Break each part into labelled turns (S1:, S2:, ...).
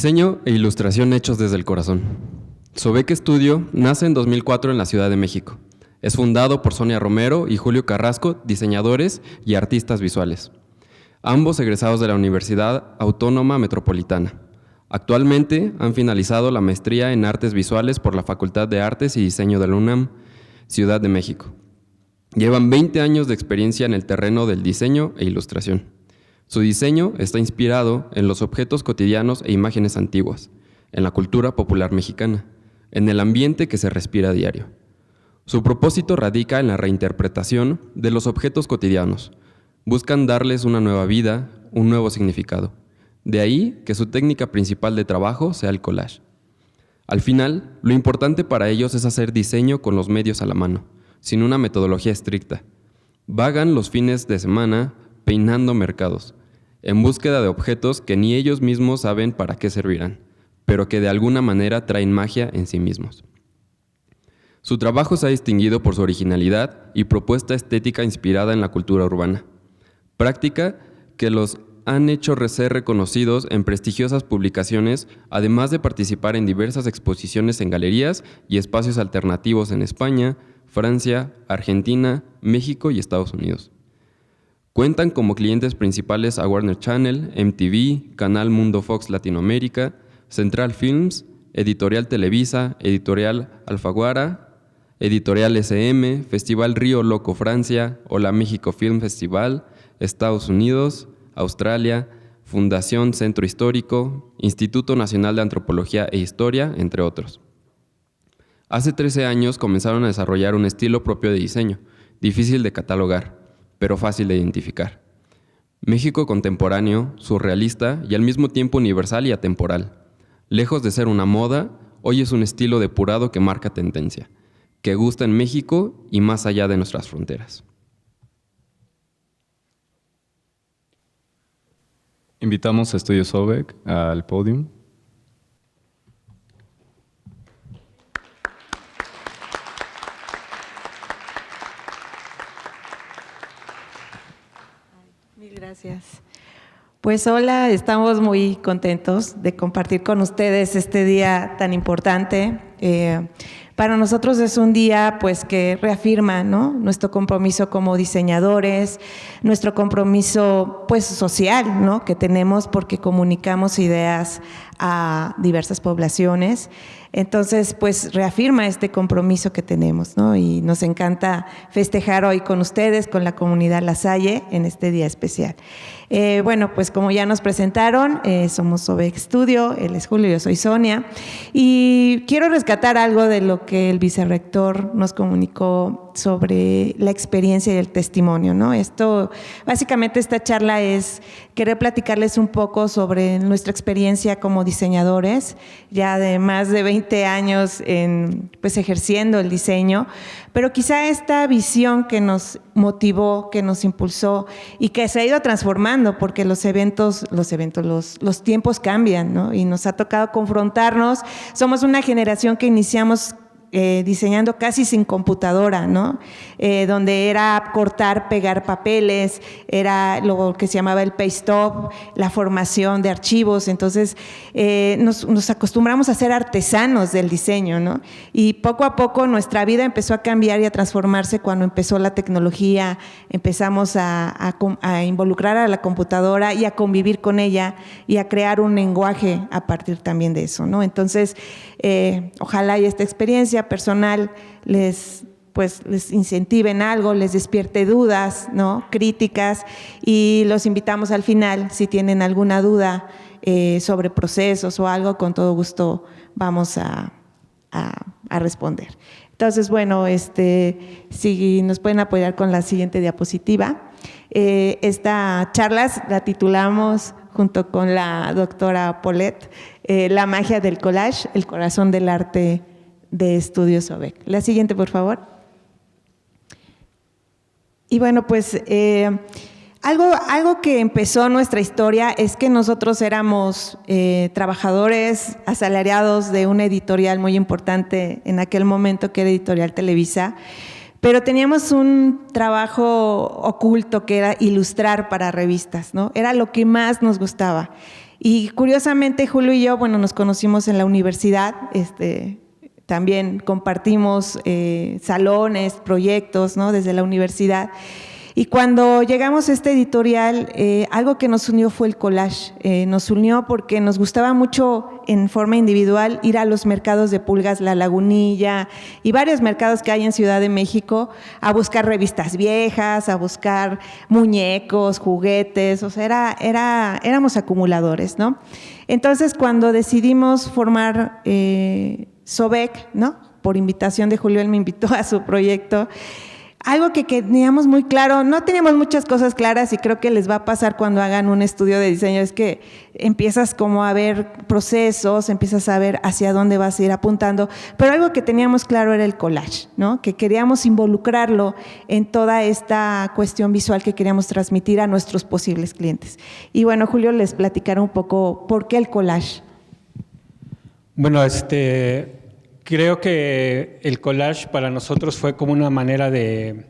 S1: Diseño e ilustración hechos desde el corazón. Sobek Studio nace en 2004 en la Ciudad de México. Es fundado por Sonia Romero y Julio Carrasco, diseñadores y artistas visuales, ambos egresados de la Universidad Autónoma Metropolitana. Actualmente han finalizado la maestría en Artes Visuales por la Facultad de Artes y Diseño de la UNAM, Ciudad de México. Llevan 20 años de experiencia en el terreno del diseño e ilustración. Su diseño está inspirado en los objetos cotidianos e imágenes antiguas, en la cultura popular mexicana, en el ambiente que se respira a diario. Su propósito radica en la reinterpretación de los objetos cotidianos. Buscan darles una nueva vida, un nuevo significado. De ahí que su técnica principal de trabajo sea el collage. Al final, lo importante para ellos es hacer diseño con los medios a la mano, sin una metodología estricta. Vagan los fines de semana peinando mercados, en búsqueda de objetos que ni ellos mismos saben para qué servirán, pero que de alguna manera traen magia en sí mismos. Su trabajo se ha distinguido por su originalidad y propuesta estética inspirada en la cultura urbana, práctica que los han hecho ser reconocidos en prestigiosas publicaciones, además de participar en diversas exposiciones en galerías y espacios alternativos en España, Francia, Argentina, México y Estados Unidos. Cuentan como clientes principales a Warner Channel, MTV, Canal Mundo Fox Latinoamérica, Central Films, Editorial Televisa, Editorial Alfaguara, Editorial SM, Festival Río Loco Francia, Hola México Film Festival, Estados Unidos, Australia, Fundación Centro Histórico, Instituto Nacional de Antropología e Historia, entre otros. Hace 13 años comenzaron a desarrollar un estilo propio de diseño, difícil de catalogar, pero fácil de identificar. México contemporáneo, surrealista y al mismo tiempo universal y atemporal. Lejos de ser una moda, hoy es un estilo depurado que marca tendencia, que gusta en México y más allá de nuestras fronteras.
S2: Invitamos a Estudio Sobek al podio.
S3: Mil gracias. Pues hola, estamos muy contentos de compartir con ustedes este día tan importante. Para nosotros es un día pues que reafirma, ¿no?, nuestro compromiso como diseñadores, nuestro compromiso pues social, ¿no?, que tenemos porque comunicamos ideas a diversas poblaciones. Entonces, pues reafirma este compromiso que tenemos, ¿no? Y nos encanta festejar hoy con ustedes, con la comunidad La Salle, en este día especial. Bueno, pues como ya nos presentaron, somos Sobek Studio, él es Julio, yo soy Sonia, y quiero rescatar algo de lo que el vicerrector nos comunicó sobre la experiencia y el testimonio, ¿no? Básicamente esta charla es querer platicarles un poco sobre nuestra experiencia como diseñadores, ya de más de 20 años pues ejerciendo el diseño, pero quizá esta visión que nos motivó, que nos impulsó y que se ha ido transformando porque los tiempos cambian, ¿no? Y nos ha tocado confrontarnos. Somos una generación que iniciamos diseñando casi sin computadora, ¿no? Donde era cortar, pegar papeles, era lo que se llamaba el paste up, la formación de archivos. Entonces nos acostumbramos a ser artesanos del diseño, ¿no? Y poco a poco nuestra vida empezó a cambiar y a transformarse cuando empezó la tecnología, empezamos a involucrar a la computadora y a convivir con ella y a crear un lenguaje a partir también de eso, ¿no? Entonces, ojalá y esta experiencia personal les incentive en algo, les despierte dudas, ¿no?, críticas, y los invitamos al final, si tienen alguna duda sobre procesos o algo, con todo gusto vamos a responder. Entonces, bueno, si nos pueden apoyar con la siguiente diapositiva. Esta charla la titulamos, junto con la doctora Paulette, La magia del collage, el corazón del arte de Estudio Sobek. La siguiente, por favor. Y bueno, pues algo que empezó nuestra historia es que nosotros éramos trabajadores asalariados de una editorial muy importante en aquel momento, que era Editorial Televisa, pero teníamos un trabajo oculto que era ilustrar para revistas, ¿no? Era lo que más nos gustaba. Y curiosamente Julio y yo, bueno, nos conocimos en la universidad, también compartimos salones, proyectos, ¿no? Desde la universidad. Y cuando llegamos a esta editorial, algo que nos unió fue el collage. Nos unió porque nos gustaba mucho en forma individual ir a los mercados de pulgas, La Lagunilla y varios mercados que hay en Ciudad de México a buscar revistas viejas, a buscar muñecos, juguetes, o sea, éramos acumuladores, ¿no? Entonces, cuando decidimos formar Sobek, ¿no? Por invitación de Julio, él me invitó a su proyecto. Algo que teníamos muy claro, no teníamos muchas cosas claras y creo que les va a pasar cuando hagan un estudio de diseño, es que empiezas como a ver procesos, empiezas a ver hacia dónde vas a ir apuntando, pero algo que teníamos claro era el collage, ¿no? Que queríamos involucrarlo en toda esta cuestión visual que queríamos transmitir a nuestros posibles clientes. Y bueno, Julio les platicará un poco por qué el collage.
S4: Bueno, creo que el collage para nosotros fue como una manera de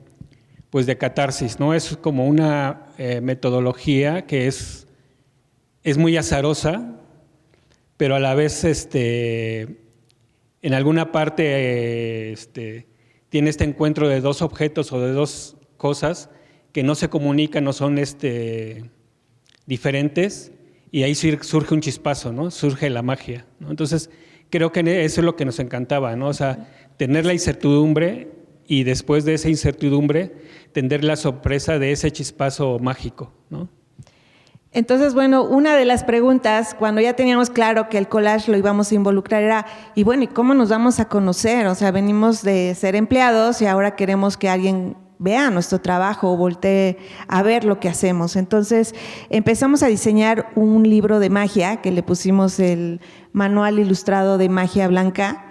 S4: catarsis, ¿no? Es como una metodología que es muy azarosa, pero a la vez en alguna parte tiene este encuentro de dos objetos o de dos cosas que no se comunican, no son diferentes, y ahí surge un chispazo, ¿no? Surge la magia, ¿no? Entonces, creo que eso es lo que nos encantaba, ¿no? O sea, tener la incertidumbre y después de esa incertidumbre, tener la sorpresa de ese chispazo mágico, ¿no?
S3: Entonces, bueno, una de las preguntas, cuando ya teníamos claro que el collage lo íbamos a involucrar era, y bueno, ¿y cómo nos vamos a conocer? O sea, venimos de ser empleados y ahora queremos que alguien vea nuestro trabajo o voltee a ver lo que hacemos. Entonces empezamos a diseñar un libro de magia que le pusimos el Manual Ilustrado de Magia Blanca,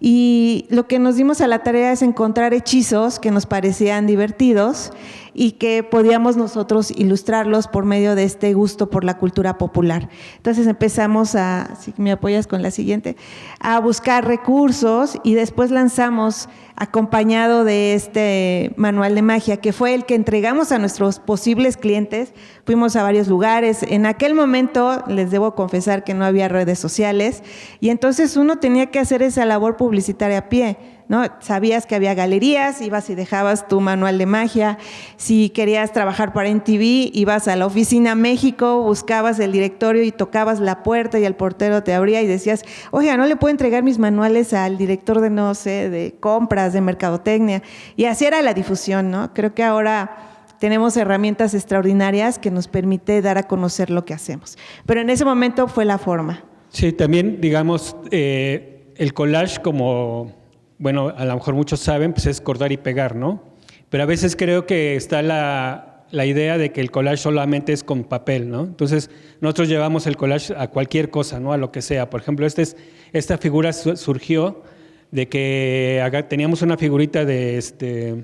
S3: y lo que nos dimos a la tarea es encontrar hechizos que nos parecían divertidos y que podíamos nosotros ilustrarlos por medio de este gusto por la cultura popular. Entonces empezamos si me apoyas con la siguiente, a buscar recursos y después lanzamos, acompañado de este manual de magia, que fue el que entregamos a nuestros posibles clientes. Fuimos a varios lugares. En aquel momento, les debo confesar que no había redes sociales y entonces uno tenía que hacer esa labor publicitaria a pie, ¿no? Sabías que había galerías, ibas y dejabas tu manual de magia. Si querías trabajar para MTV, ibas a la oficina México, buscabas el directorio y tocabas la puerta y el portero te abría y decías, oiga, ¿no le puedo entregar mis manuales al director de, no sé, de compras, de mercadotecnia? Y así era la difusión, ¿no? Creo que ahora tenemos herramientas extraordinarias que nos permite dar a conocer lo que hacemos. Pero en ese momento fue la forma. Sí, también, digamos, el collage, como, bueno, a lo mejor muchos saben, pues es cortar y pegar, ¿no? Pero a veces creo que está la idea de que el collage solamente es con papel, ¿no? Entonces, nosotros llevamos el collage a cualquier cosa, ¿no? A lo que sea. Por ejemplo, esta figura surgió de que teníamos una figurita de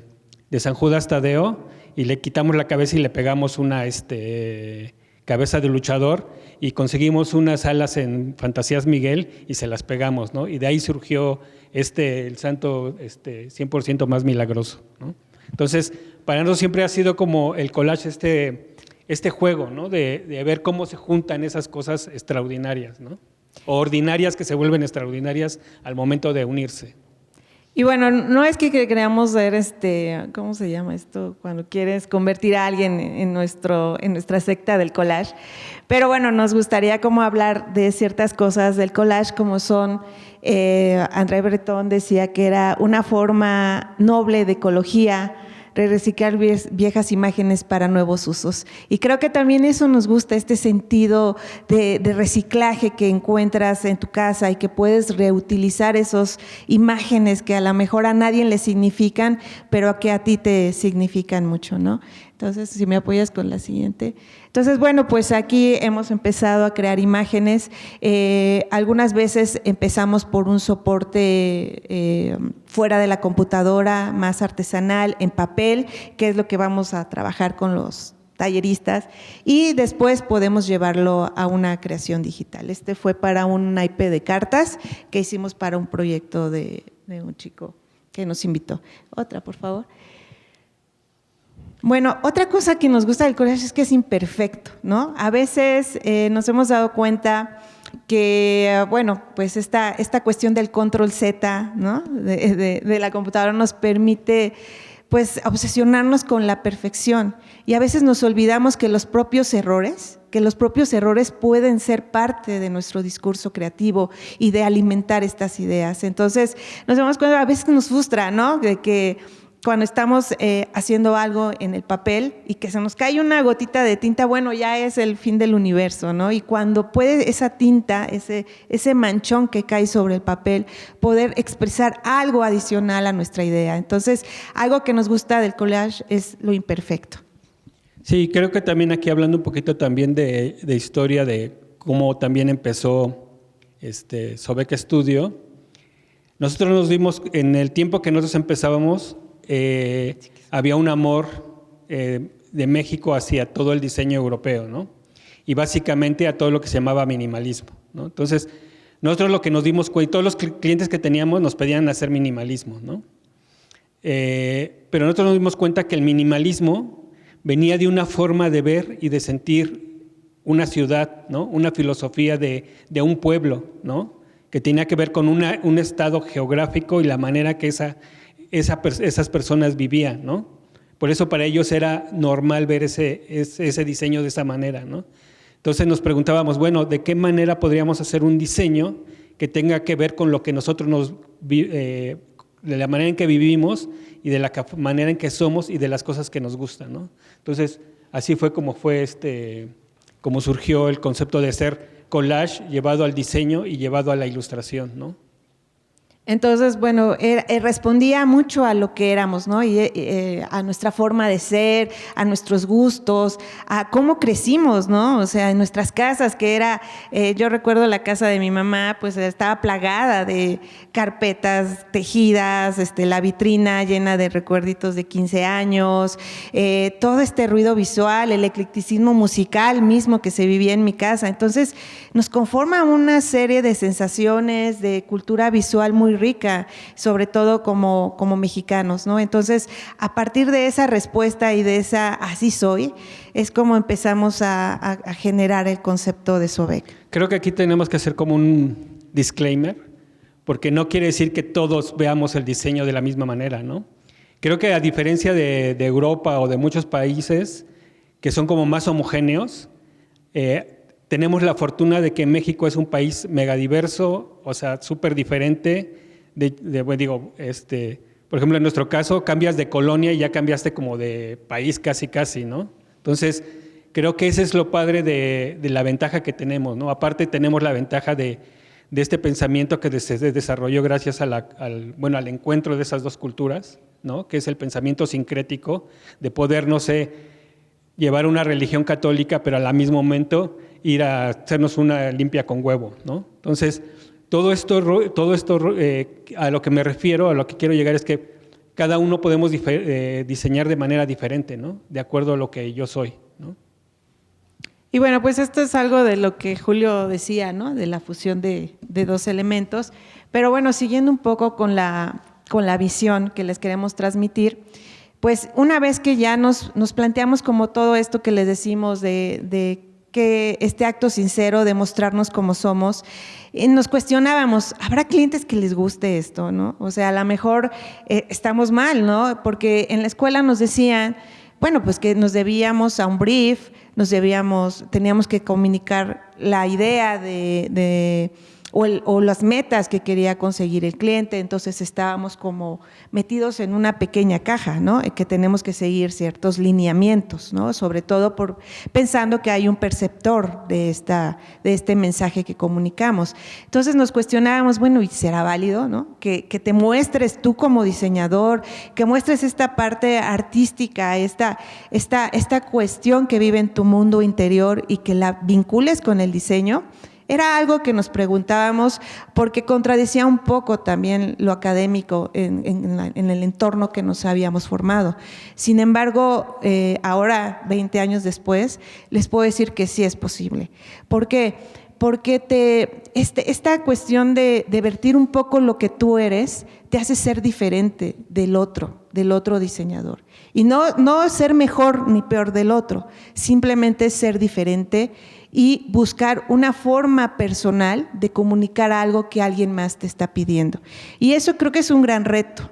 S3: San Judas Tadeo y le quitamos la cabeza y le pegamos una cabeza de luchador y conseguimos unas alas en Fantasías Miguel y se las pegamos, ¿no? Y de ahí surgió el santo 100% más milagroso, ¿no? Entonces, para nosotros siempre ha sido como el collage este juego, ¿no? De ver cómo se juntan esas cosas extraordinarias, ¿no? O ordinarias que se vuelven extraordinarias al momento de unirse. Y bueno, no es que queramos ver ¿cómo se llama esto? Cuando quieres convertir a alguien en nuestra secta del collage. Pero bueno, nos gustaría como hablar de ciertas cosas del collage, como son, André Breton decía que era una forma noble de ecología, reciclar viejas imágenes para nuevos usos. Y creo que también eso nos gusta, este sentido de reciclaje que encuentras en tu casa y que puedes reutilizar esas imágenes que a lo mejor a nadie le significan, pero que a ti te significan mucho, ¿no? Entonces, si me apoyas con la siguiente. Entonces, bueno, pues aquí hemos empezado a crear imágenes. Algunas veces empezamos por un soporte fuera de la computadora, más artesanal, en papel, que es lo que vamos a trabajar con los talleristas, y después podemos llevarlo a una creación digital. Este fue para un naipe de cartas que hicimos para un proyecto de un chico que nos invitó. Otra, por favor. Bueno, otra cosa que nos gusta del collage es que es imperfecto, ¿no? A veces nos hemos dado cuenta que, bueno, pues esta cuestión del control Z, ¿no? de la computadora nos permite pues obsesionarnos con la perfección y a veces nos olvidamos que los propios errores pueden ser parte de nuestro discurso creativo y de alimentar estas ideas. Entonces, nos damos cuenta, a veces nos frustra, ¿no? De que cuando estamos haciendo algo en el papel y que se nos cae una gotita de tinta, bueno, ya es el fin del universo, ¿no? Y cuando puede esa tinta, ese manchón que cae sobre el papel, poder expresar algo adicional a nuestra idea. Entonces, algo que nos gusta del collage es lo imperfecto.
S4: Sí, creo que también aquí hablando un poquito también de historia, de cómo también empezó Sobek Studio, nosotros nos dimos, en el tiempo que nosotros empezábamos, había un amor de México hacia todo el diseño europeo, ¿no? Y básicamente a todo lo que se llamaba minimalismo, ¿no? Entonces, nosotros lo que nos dimos cuenta, y todos los clientes que teníamos nos pedían hacer minimalismo, ¿no? Pero nosotros nos dimos cuenta que el minimalismo venía de una forma de ver y de sentir una ciudad, ¿no? Una filosofía de un pueblo, ¿no? Que tenía que ver con un estado geográfico y la manera que esas personas vivían, ¿no? Por eso para ellos era normal ver ese diseño de esa manera, ¿no? Entonces nos preguntábamos, bueno, ¿de qué manera podríamos hacer un diseño que tenga que ver con lo que nosotros de la manera en que vivimos y de la manera en que somos y de las cosas que nos gustan, ¿no? Entonces, así fue como surgió el concepto de hacer collage llevado al diseño y llevado a la ilustración, ¿no?
S3: Entonces, bueno, respondía mucho a lo que éramos, ¿no? Y a nuestra forma de ser, a nuestros gustos, a cómo crecimos, ¿no? O sea, en nuestras casas, que era, yo recuerdo la casa de mi mamá, pues estaba plagada de carpetas tejidas, la vitrina llena de recuerditos de 15 años, todo este ruido visual, el eclecticismo musical mismo que se vivía en mi casa. Entonces, nos conforma una serie de sensaciones, de cultura visual muy rica, sobre todo como mexicanos, ¿no? Entonces, a partir de esa respuesta y de esa así soy, es como empezamos a generar el concepto de Sobek.
S4: Creo que aquí tenemos que hacer como un disclaimer, porque no quiere decir que todos veamos el diseño de la misma manera, ¿no? Creo que a diferencia de Europa o de muchos países que son como más homogéneos, tenemos la fortuna de que México es un país megadiverso, o sea, súper diferente. Por ejemplo, en nuestro caso, cambias de colonia y ya cambiaste como de país casi, ¿no? Entonces, creo que ese es lo padre de la ventaja que tenemos, ¿no? Aparte, tenemos la ventaja de este pensamiento que se desarrolló gracias al encuentro de esas dos culturas, ¿no? Que es el pensamiento sincrético, de poder, no sé, llevar una religión católica, pero al mismo momento ir a hacernos una limpia con huevo, ¿no? Entonces, todo esto a lo que me refiero, a lo que quiero llegar es que cada uno podemos diseñar de manera diferente, ¿no? De acuerdo a lo que yo soy, ¿no?
S3: Y bueno, pues esto es algo de lo que Julio decía, ¿no? De la fusión de dos elementos. Pero bueno, siguiendo un poco con la visión que les queremos transmitir, pues una vez que ya nos planteamos como todo esto que les decimos de que este acto sincero de mostrarnos como somos, nos cuestionábamos, ¿habrá clientes que les guste esto, no? O sea, a lo mejor estamos mal, ¿no? Porque en la escuela nos decían, bueno, pues que nos debíamos a un brief, teníamos que comunicar la idea o las metas que quería conseguir el cliente, entonces estábamos como metidos en una pequeña caja, ¿no? Que tenemos que seguir ciertos lineamientos, ¿no? Sobre todo pensando que hay un perceptor de este mensaje que comunicamos. Entonces nos cuestionábamos, bueno, ¿y será válido, no? Que te muestres tú como diseñador, que muestres esta parte artística, esta cuestión que vive en tu mundo interior y que la vincules con el diseño. Era algo que nos preguntábamos porque contradecía un poco también lo académico en el entorno que nos habíamos formado. Sin embargo, ahora, 20 años después, les puedo decir que sí es posible. ¿Por qué? porque esta cuestión de vertir un poco lo que tú eres te hace ser diferente del otro diseñador. Y no ser mejor ni peor del otro, simplemente ser diferente y buscar una forma personal de comunicar algo que alguien más te está pidiendo. Y eso creo que es un gran reto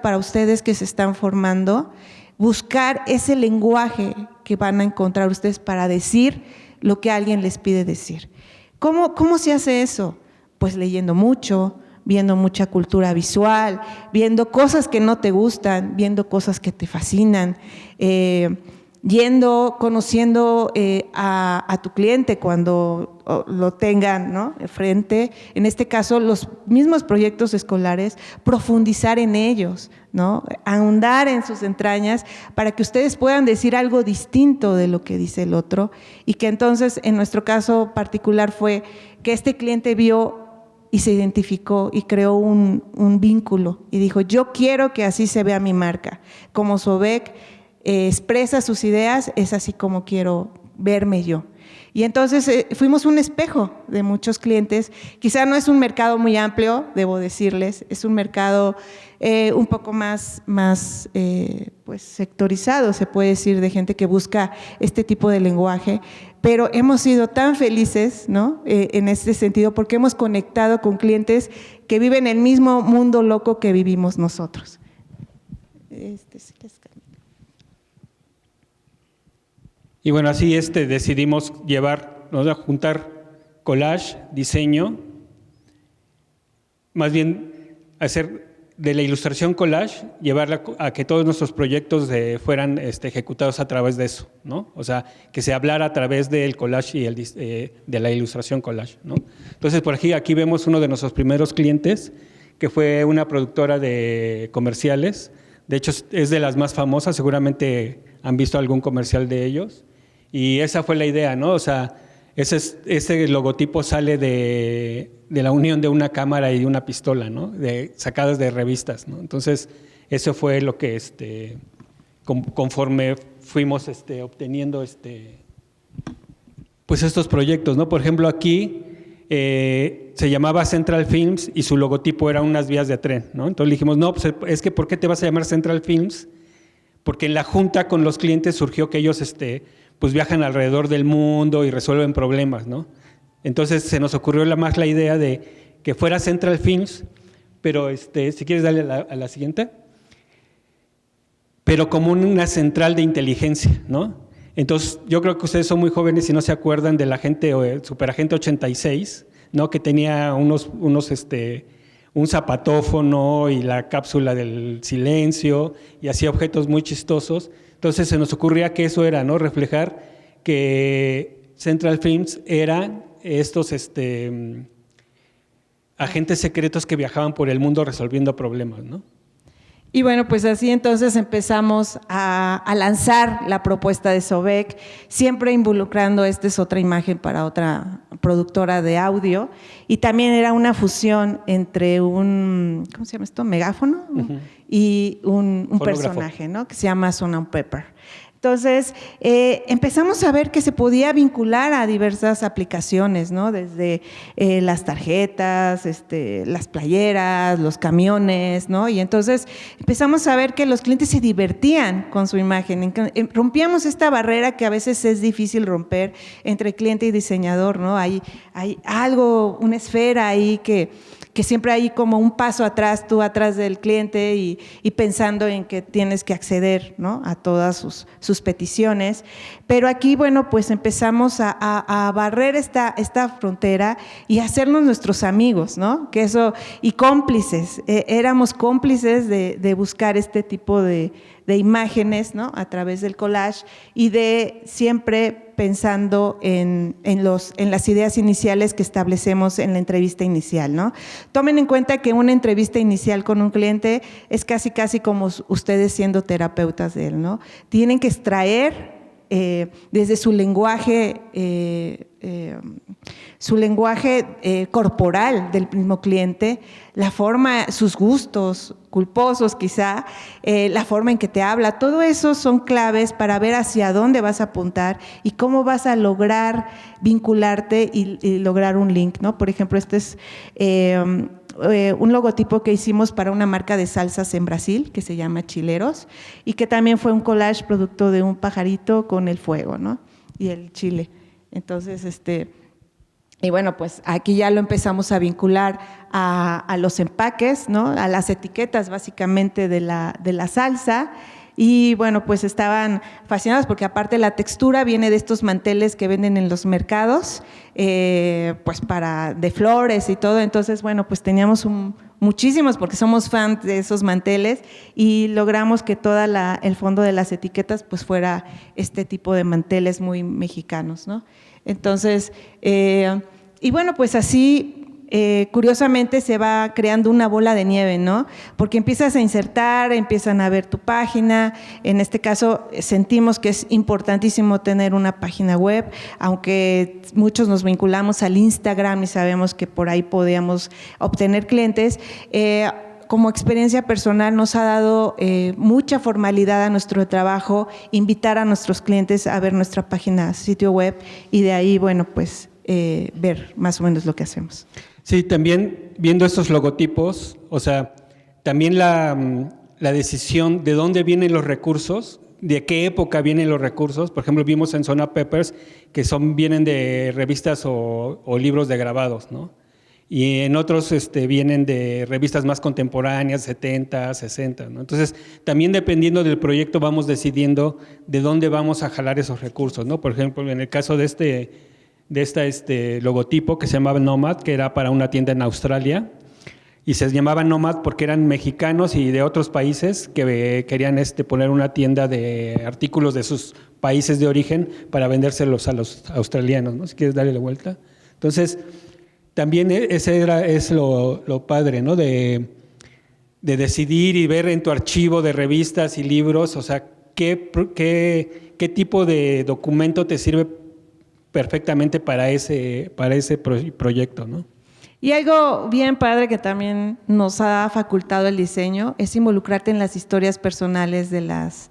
S3: para ustedes que se están formando, buscar ese lenguaje que van a encontrar ustedes para decir lo que alguien les pide decir. ¿Cómo se hace eso? Pues leyendo mucho, viendo mucha cultura visual, viendo cosas que no te gustan, viendo cosas que te fascinan, conociendo a tu cliente cuando lo tengan, ¿no?, frente. En este caso, los mismos proyectos escolares, profundizar en ellos, ¿no?, ahondar en sus entrañas para que ustedes puedan decir algo distinto de lo que dice el otro, y que entonces, en nuestro caso particular, fue que este cliente vio y se identificó y creó un vínculo y dijo: yo quiero que así se vea mi marca. Como Sobek expresa sus ideas, es así como quiero verme yo. Y entonces fuimos un espejo de muchos clientes. Quizá no es un mercado muy amplio, debo decirles, es un mercado un poco más pues sectorizado, se puede decir, de gente que busca este tipo de lenguaje, pero hemos sido tan felices, ¿no?, en este sentido, porque hemos conectado con clientes que viven el mismo mundo loco que vivimos nosotros.
S4: Y bueno, así decidimos juntar collage, diseño, más bien hacer de la ilustración collage, llevarla a que todos nuestros proyectos fueran ejecutados a través de eso, ¿no? O sea, que se hablara a través del collage y de la ilustración collage, ¿no? Entonces, por aquí vemos uno de nuestros primeros clientes, que fue una productora de comerciales. De hecho, es de las más famosas, seguramente han visto algún comercial de ellos. Y esa fue la idea, ¿no? O sea, ese logotipo sale de la unión de una cámara y de una pistola, ¿no?, sacadas de revistas, ¿no? Entonces, eso fue lo que conforme fuimos obteniendo pues estos proyectos, ¿no? Por ejemplo, aquí se llamaba Central Films y su logotipo era unas vías de tren, ¿no? Entonces le dijimos: no, pues es que ¿por qué te vas a llamar Central Films? Porque en la junta con los clientes surgió que ellos pues viajan alrededor del mundo y resuelven problemas, ¿no? Entonces se nos ocurrió la idea de que fuera Central Films, pero si quieres darle a la siguiente, pero como una central de inteligencia, ¿no? Entonces yo creo que ustedes son muy jóvenes y no se acuerdan del Superagente 86, ¿no?, que tenía un zapatófono y la cápsula del silencio y hacía objetos muy chistosos. Entonces se nos ocurría que eso era, ¿no?, reflejar que Central Films eran estos agentes secretos que viajaban por el mundo resolviendo problemas, ¿no?
S3: Y bueno, pues así entonces empezamos a lanzar la propuesta de Sobek, siempre involucrando, esta es otra imagen para otra productora de audio, y también era una fusión entre ¿cómo se llama esto? Megáfono, uh-huh, y un personaje, ¿no?, que se llama Son Pepper. Entonces, empezamos a ver que se podía vincular a diversas aplicaciones, ¿no?, desde las tarjetas, las playeras, los camiones, ¿no? Y entonces empezamos a ver que los clientes se divertían con su imagen. Rompíamos esta barrera que a veces es difícil romper entre cliente y diseñador, ¿no? Hay algo, una esfera ahí que siempre hay como un paso atrás, tú atrás del cliente y pensando en que tienes que acceder, ¿no?, a todas sus peticiones. Pero aquí, bueno, pues empezamos a barrer esta frontera y hacernos nuestros amigos, ¿no? Y cómplices, éramos cómplices de buscar este tipo de imágenes, ¿no?, a través del collage, y de siempre pensando en las ideas iniciales que establecemos en la entrevista inicial, ¿no? Tomen en cuenta que una entrevista inicial con un cliente es casi como ustedes siendo terapeutas de él, ¿no? Tienen que extraer desde su lenguaje su lenguaje corporal del mismo cliente, la forma, sus gustos culposos quizá, la forma en que te habla, todo eso son claves para ver hacia dónde vas a apuntar y cómo vas a lograr vincularte y lograr un link, ¿no? Por ejemplo, este es un logotipo que hicimos para una marca de salsas en Brasil que se llama Chileros y que también fue un collage producto de un pajarito con el fuego, ¿no? Y el chile. Entonces, y bueno, pues aquí ya lo empezamos a vincular a los empaques, ¿no? A las etiquetas básicamente de la salsa. Y bueno, pues estaban fascinados porque aparte la textura viene de estos manteles que venden en los mercados, pues de flores y todo. Entonces, bueno, pues teníamos muchísimos porque somos fans de esos manteles y logramos que el fondo de las etiquetas pues fuera este tipo de manteles muy mexicanos, ¿no? Entonces, y bueno, pues así curiosamente se va creando una bola de nieve, ¿no? Porque empiezas a insertar, empiezan a ver tu página. En este caso sentimos que es importantísimo tener una página web, aunque muchos nos vinculamos al Instagram y sabemos que por ahí podíamos obtener clientes. Como experiencia personal nos ha dado mucha formalidad a nuestro trabajo, invitar a nuestros clientes a ver nuestra página, sitio web, y de ahí, bueno, pues ver más o menos lo que hacemos.
S4: Sí, también viendo estos logotipos, o sea, también la decisión de dónde vienen los recursos, de qué época vienen los recursos. Por ejemplo, vimos en Zona Peppers que vienen de revistas o libros de grabados, ¿no? Y en otros vienen de revistas más contemporáneas, 70, 60, ¿no? Entonces, también dependiendo del proyecto vamos decidiendo de dónde vamos a jalar esos recursos, ¿no? Por ejemplo, en el caso de este logotipo que se llamaba Nomad, que era para una tienda en Australia, y se llamaba Nomad porque eran mexicanos y de otros países que querían poner una tienda de artículos de sus países de origen para vendérselos a los australianos, ¿no? Si quieres darle la vuelta. Entonces, también es lo padre, ¿no? De decidir y ver en tu archivo de revistas y libros, o sea, qué tipo de documento te sirve perfectamente para ese proyecto, ¿no?
S3: Y algo bien padre que también nos ha facultado el diseño es involucrarte en las historias personales de las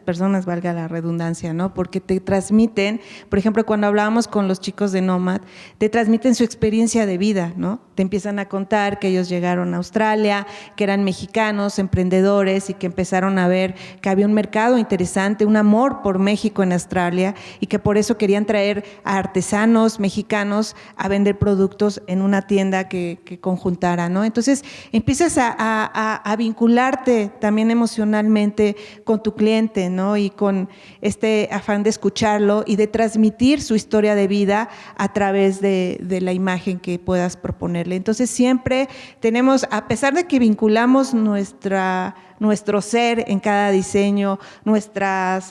S3: personas, valga la redundancia, ¿no? Porque te transmiten, por ejemplo, cuando hablábamos con los chicos de Nomad, te transmiten su experiencia de vida, ¿no? Te empiezan a contar que ellos llegaron a Australia, que eran mexicanos, emprendedores y que empezaron a ver que había un mercado interesante, un amor por México en Australia y que por eso querían traer a artesanos mexicanos a vender productos en una tienda que conjuntara, ¿no? Entonces, empiezas a vincularte también emocionalmente con tu cliente, ¿no? Y con este afán de escucharlo y de transmitir su historia de vida a través de la imagen que puedas proponerle. Entonces siempre tenemos, a pesar de que vinculamos nuestro ser en cada diseño, nuestra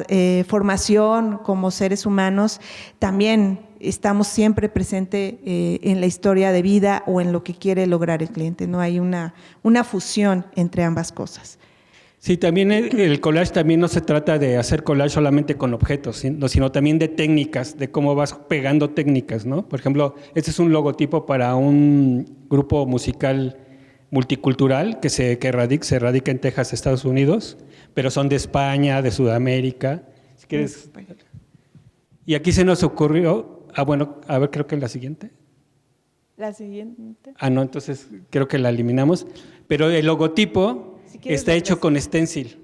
S3: formación como seres humanos, también estamos siempre presentes en la historia de vida o en lo que quiere lograr el cliente, ¿no? Hay una fusión entre ambas cosas.
S4: Sí, también el collage también no se trata de hacer collage solamente con objetos, sino también de técnicas, de cómo vas pegando técnicas, ¿no? Por ejemplo, este es un logotipo para un grupo musical multicultural que se radica en Texas, Estados Unidos, pero son de España, de Sudamérica. Si quieres. Y aquí se nos ocurrió, bueno, a ver, creo que es la siguiente.
S3: ¿La siguiente?
S4: No, entonces creo que la eliminamos. Pero el logotipo está hecho con stencil,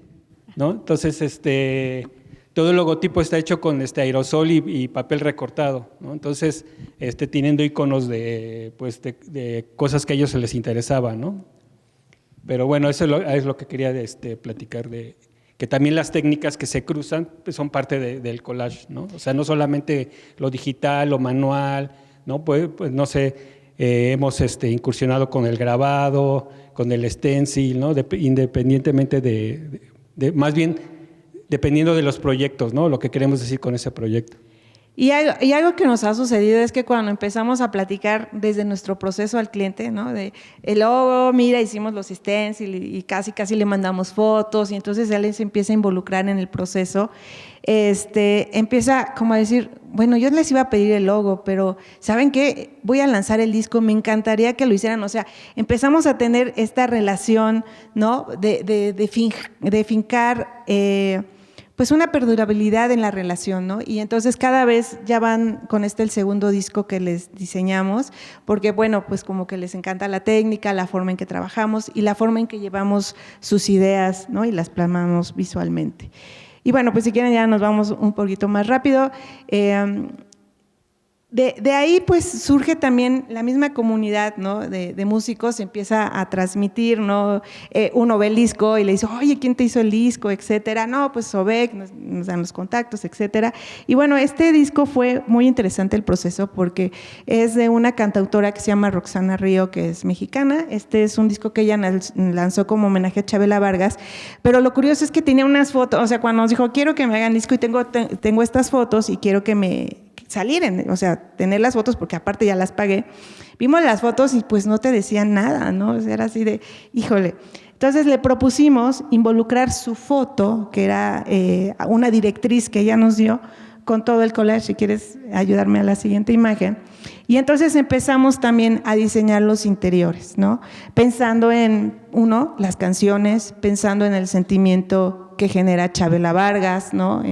S4: ¿no? Entonces, todo el logotipo está hecho con aerosol y papel recortado, ¿no? Entonces, teniendo iconos de cosas que a ellos se les interesaba, ¿no? Pero bueno, eso es lo que quería platicar, de que también las técnicas que se cruzan pues, son parte del collage, ¿no? O sea, no solamente lo digital, lo manual, ¿no? Pues no sé, hemos incursionado con el grabado, con el stencil, ¿no? Independientemente más bien dependiendo de los proyectos, ¿no? Lo que queremos decir con ese proyecto.
S3: Y algo que nos ha sucedido es que cuando empezamos a platicar desde nuestro proceso al cliente, ¿no? De el logo, mira, hicimos los stencils y casi le mandamos fotos y entonces él se empieza a involucrar en el proceso, empieza como a decir, bueno, yo les iba a pedir el logo, pero ¿saben qué? Voy a lanzar el disco, me encantaría que lo hicieran. O sea, empezamos a tener esta relación, ¿no? De fincar pues una perdurabilidad en la relación, ¿no? Y entonces cada vez ya van con el segundo disco que les diseñamos, porque bueno, pues como que les encanta la técnica, la forma en que trabajamos y la forma en que llevamos sus ideas, ¿no? Y las plasmamos visualmente. Y bueno, pues si quieren ya nos vamos un poquito más rápido. De ahí pues surge también la misma comunidad, ¿no? de músicos, empieza a transmitir, ¿no? Uno ve el disco y le dice, oye, ¿quién te hizo el disco? Etcétera. No, pues Sobek, nos dan los contactos, etcétera. Y bueno, este disco fue muy interesante el proceso porque es de una cantautora que se llama Roxana Río, que es mexicana. Este es un disco que ella lanzó como homenaje a Chabela Vargas, pero lo curioso es que tenía unas fotos, o sea, cuando nos dijo, quiero que me hagan disco y tengo estas fotos y quiero que me salir, o sea, tener las fotos, porque aparte ya las pagué. Vimos las fotos y pues no te decían nada, ¿no? O sea, era así de, híjole. Entonces le propusimos involucrar su foto, que era una directriz que ella nos dio, con todo el collage, si quieres ayudarme a la siguiente imagen. Y entonces empezamos también a diseñar los interiores, ¿no? Pensando en, las canciones, pensando en el sentimiento que genera Chabela Vargas, ¿no?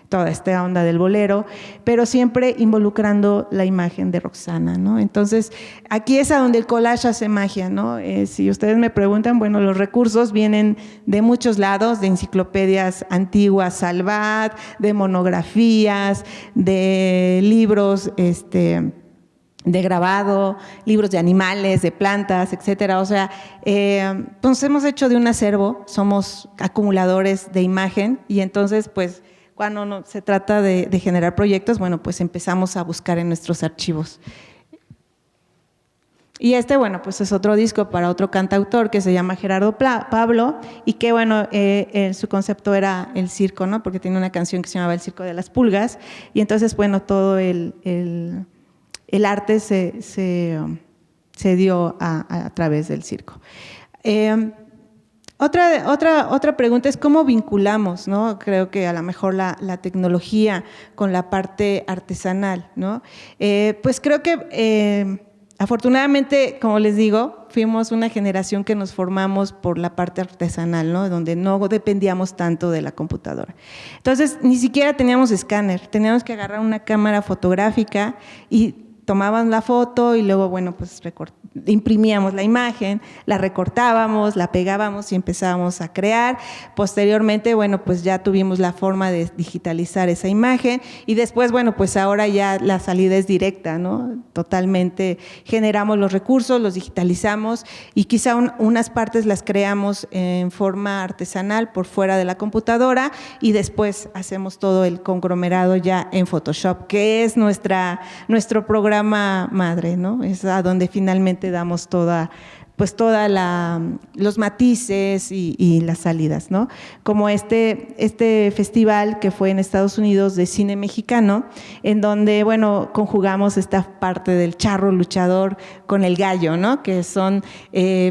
S3: Toda esta onda del bolero, pero siempre involucrando la imagen de Roxana, ¿no? Entonces, aquí es a donde el collage hace magia, ¿no? Si ustedes me preguntan, bueno, los recursos vienen de muchos lados, de enciclopedias antiguas, Salvat, de monografías, de libros, de grabado, libros de animales, de plantas, etcétera. O sea, pues hemos hecho de un acervo, somos acumuladores de imagen y entonces, pues, cuando se trata de generar proyectos, bueno, pues empezamos a buscar en nuestros archivos. Y bueno, pues es otro disco para otro cantautor que se llama Gerardo Pablo y que, bueno, su concepto era el circo, ¿no? Porque tiene una canción que se llamaba El Circo de las Pulgas y entonces, bueno, todo el arte se dio a través del circo. Otra pregunta es cómo vinculamos, ¿no? Creo que a lo mejor la tecnología con la parte artesanal, ¿no? Pues creo que afortunadamente, como les digo, fuimos una generación que nos formamos por la parte artesanal, ¿no? Donde no dependíamos tanto de la computadora. Entonces, ni siquiera teníamos escáner, teníamos que agarrar una cámara fotográfica y tomaban la foto y luego, bueno, pues imprimíamos la imagen, la recortábamos, la pegábamos y empezábamos a crear. Posteriormente, bueno, pues ya tuvimos la forma de digitalizar esa imagen y después, bueno, pues ahora ya la salida es directa, ¿no? Totalmente generamos los recursos, los digitalizamos y quizá unas partes las creamos en forma artesanal por fuera de la computadora y después hacemos todo el conglomerado ya en Photoshop, que es nuestro programa madre, ¿no? Es a donde finalmente damos los matices y las salidas, ¿no? Como este festival que fue en Estados Unidos de cine mexicano, en donde, bueno, conjugamos esta parte del charro luchador con el gallo, ¿no? Que son,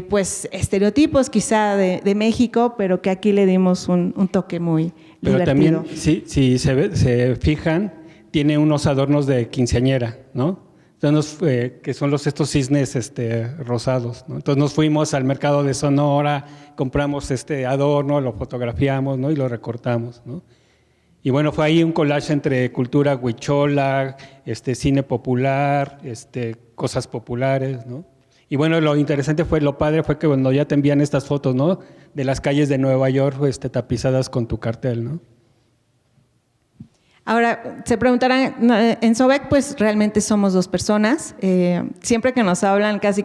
S3: pues, estereotipos quizá de México, pero que aquí le dimos un toque muy
S4: pero
S3: divertido.
S4: También, si se fijan, tiene unos adornos de quinceañera, ¿no? Entonces, que son estos cisnes rosados, ¿no? Entonces nos fuimos al mercado de Sonora, compramos este adorno, lo fotografiamos, ¿no? Y lo recortamos, ¿no? Y bueno, fue ahí un collage entre cultura huichola, cine popular, cosas populares, ¿no? Y bueno, lo padre fue que cuando ya te envían estas fotos, ¿no? De las calles de Nueva York, tapizadas con tu cartel, ¿no?
S3: Ahora, se preguntarán, en Sobek pues realmente somos dos personas, siempre que nos hablan casi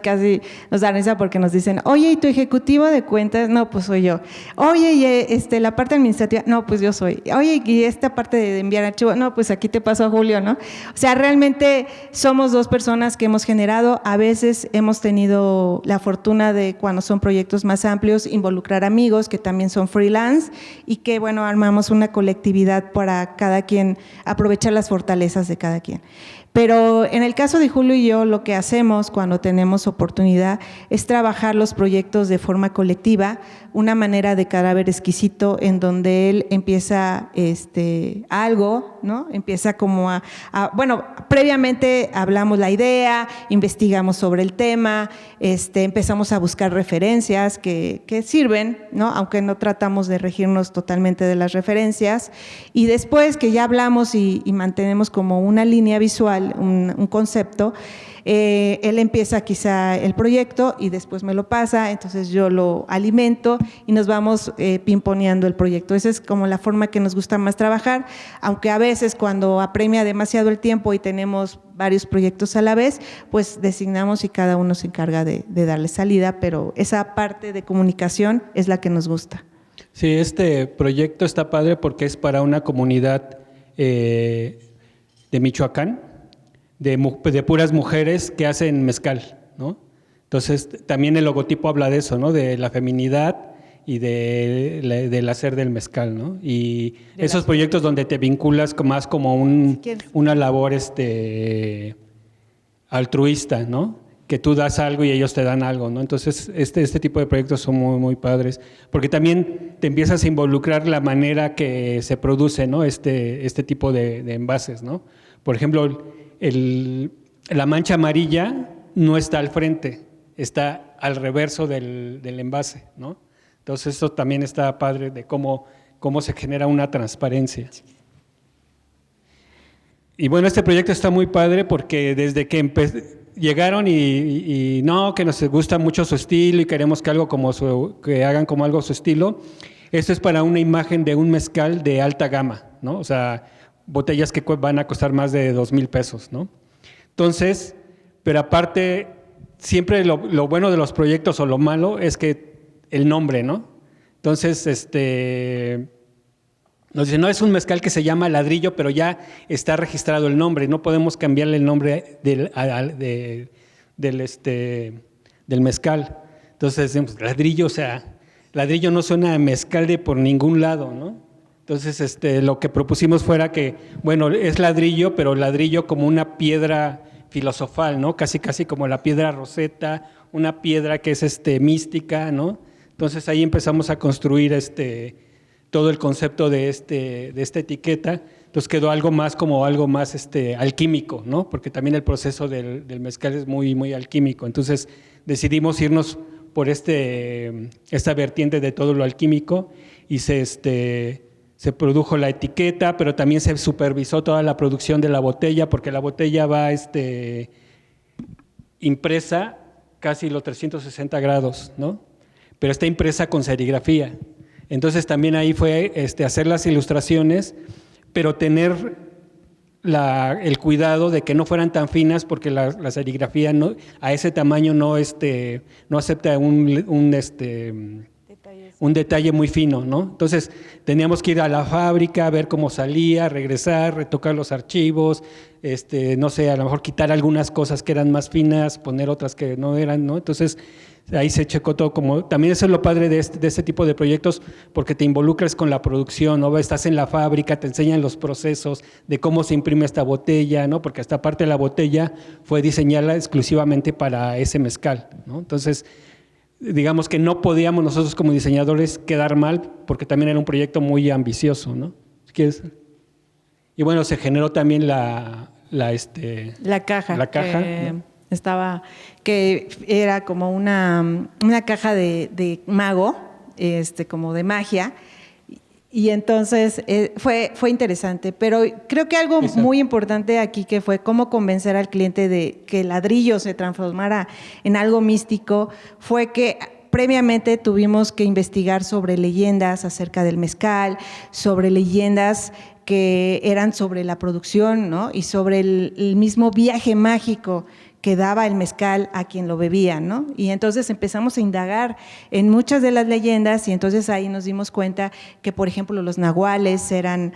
S3: nos da risa porque nos dicen, oye, ¿y tu ejecutivo de cuentas? No, pues soy yo. Oye, ¿y la parte administrativa? No, pues yo soy. Oye, ¿y esta parte de enviar archivos? No, pues aquí te paso a Julio, ¿no? O sea, realmente somos dos personas que hemos generado, a veces hemos tenido la fortuna de, cuando son proyectos más amplios, involucrar amigos que también son freelance y que, bueno, armamos una colectividad para cada quien quien, aprovechar las fortalezas de cada quien. Pero en el caso de Julio y yo, lo que hacemos cuando tenemos oportunidad es trabajar los proyectos de forma colectiva, una manera de cadáver exquisito en donde él empieza algo, ¿no? Empieza como bueno, previamente hablamos la idea, investigamos sobre el tema, empezamos a buscar referencias que sirven, ¿no? Aunque no tratamos de regirnos totalmente de las referencias, y después que ya hablamos y mantenemos como una línea visual, un concepto, él empieza quizá el proyecto y después me lo pasa, entonces yo lo alimento y nos vamos pimponeando el proyecto. Esa es como la forma que nos gusta más trabajar, aunque a veces cuando apremia demasiado el tiempo y tenemos varios proyectos a la vez, pues designamos y cada uno se encarga de darle salida, pero esa parte de comunicación es la que nos gusta.
S4: Sí, este proyecto está padre porque es para una comunidad de Michoacán, de puras mujeres que hacen mezcal, ¿no? Entonces, también el logotipo habla de eso, ¿no? De la feminidad y del hacer del mezcal, ¿no? Y esos proyectos donde te vinculas más como una labor altruista, ¿no? Que tú das algo y ellos te dan algo, ¿no? Entonces, este tipo de proyectos son muy, muy padres, porque también te empiezas a involucrar la manera que se produce, ¿no? Este tipo de envases, ¿no? Por ejemplo, la mancha amarilla no está al frente, está al reverso del envase, ¿no? Entonces, esto también está padre de cómo se genera una transparencia. Y bueno, este proyecto está muy padre porque desde que llegaron y no, que nos gusta mucho su estilo y queremos que hagan como algo su estilo. Esto es para una imagen de un mezcal de alta gama, ¿no? O sea, botellas que van a costar más de 2,000 pesos, ¿no? Entonces, pero aparte, siempre lo bueno de los proyectos o lo malo es que el nombre, ¿no? Entonces, nos dicen, no, es un mezcal que se llama Ladrillo, pero ya está registrado el nombre, no podemos cambiarle el nombre del mezcal. Entonces decimos, Ladrillo, o sea, Ladrillo no suena a mezcal de por ningún lado, ¿no? Entonces, lo que propusimos fuera que, bueno, es ladrillo, pero ladrillo como una piedra filosofal, ¿no? Casi como la piedra Rosetta, una piedra que es mística, ¿no? Entonces ahí empezamos a construir todo el concepto de esta etiqueta. Entonces quedó algo más alquímico, ¿no? Porque también el proceso del mezcal es muy, muy alquímico. Entonces decidimos irnos por esta vertiente de todo lo alquímico y se produjo la etiqueta, pero también se supervisó toda la producción de la botella, porque la botella va impresa casi los 360 grados, ¿no? Pero está impresa con serigrafía. Entonces también ahí fue hacer las ilustraciones, pero tener el cuidado de que no fueran tan finas, porque la serigrafía a ese tamaño no acepta un detalle muy fino, ¿no? Entonces teníamos que ir a la fábrica, ver cómo salía, regresar, retocar los archivos, no sé, a lo mejor quitar algunas cosas que eran más finas, poner otras que no eran, ¿no? Entonces ahí se checó todo. También eso es lo padre de este tipo de proyectos, porque te involucras con la producción, ¿no? Estás en la fábrica, te enseñan los procesos de cómo se imprime esta botella, ¿no? Porque esta parte de la botella fue diseñada exclusivamente para ese mezcal, ¿no? Entonces, digamos que no podíamos nosotros como diseñadores quedar mal, porque también era un proyecto muy ambicioso, ¿no? ¿Si quieres? Y bueno, se generó también la
S3: caja,
S4: ¿no?
S3: Que era como una caja de mago, como de magia, y entonces fue interesante, pero creo que algo muy importante aquí que fue cómo convencer al cliente de que el ladrillo se transformara en algo místico, fue que previamente tuvimos que investigar sobre leyendas acerca del mezcal, sobre leyendas que eran sobre la producción, ¿no? Y sobre el mismo viaje mágico que daba el mezcal a quien lo bebía, ¿no? Y entonces empezamos a indagar en muchas de las leyendas y entonces ahí nos dimos cuenta que, por ejemplo, los nahuales eran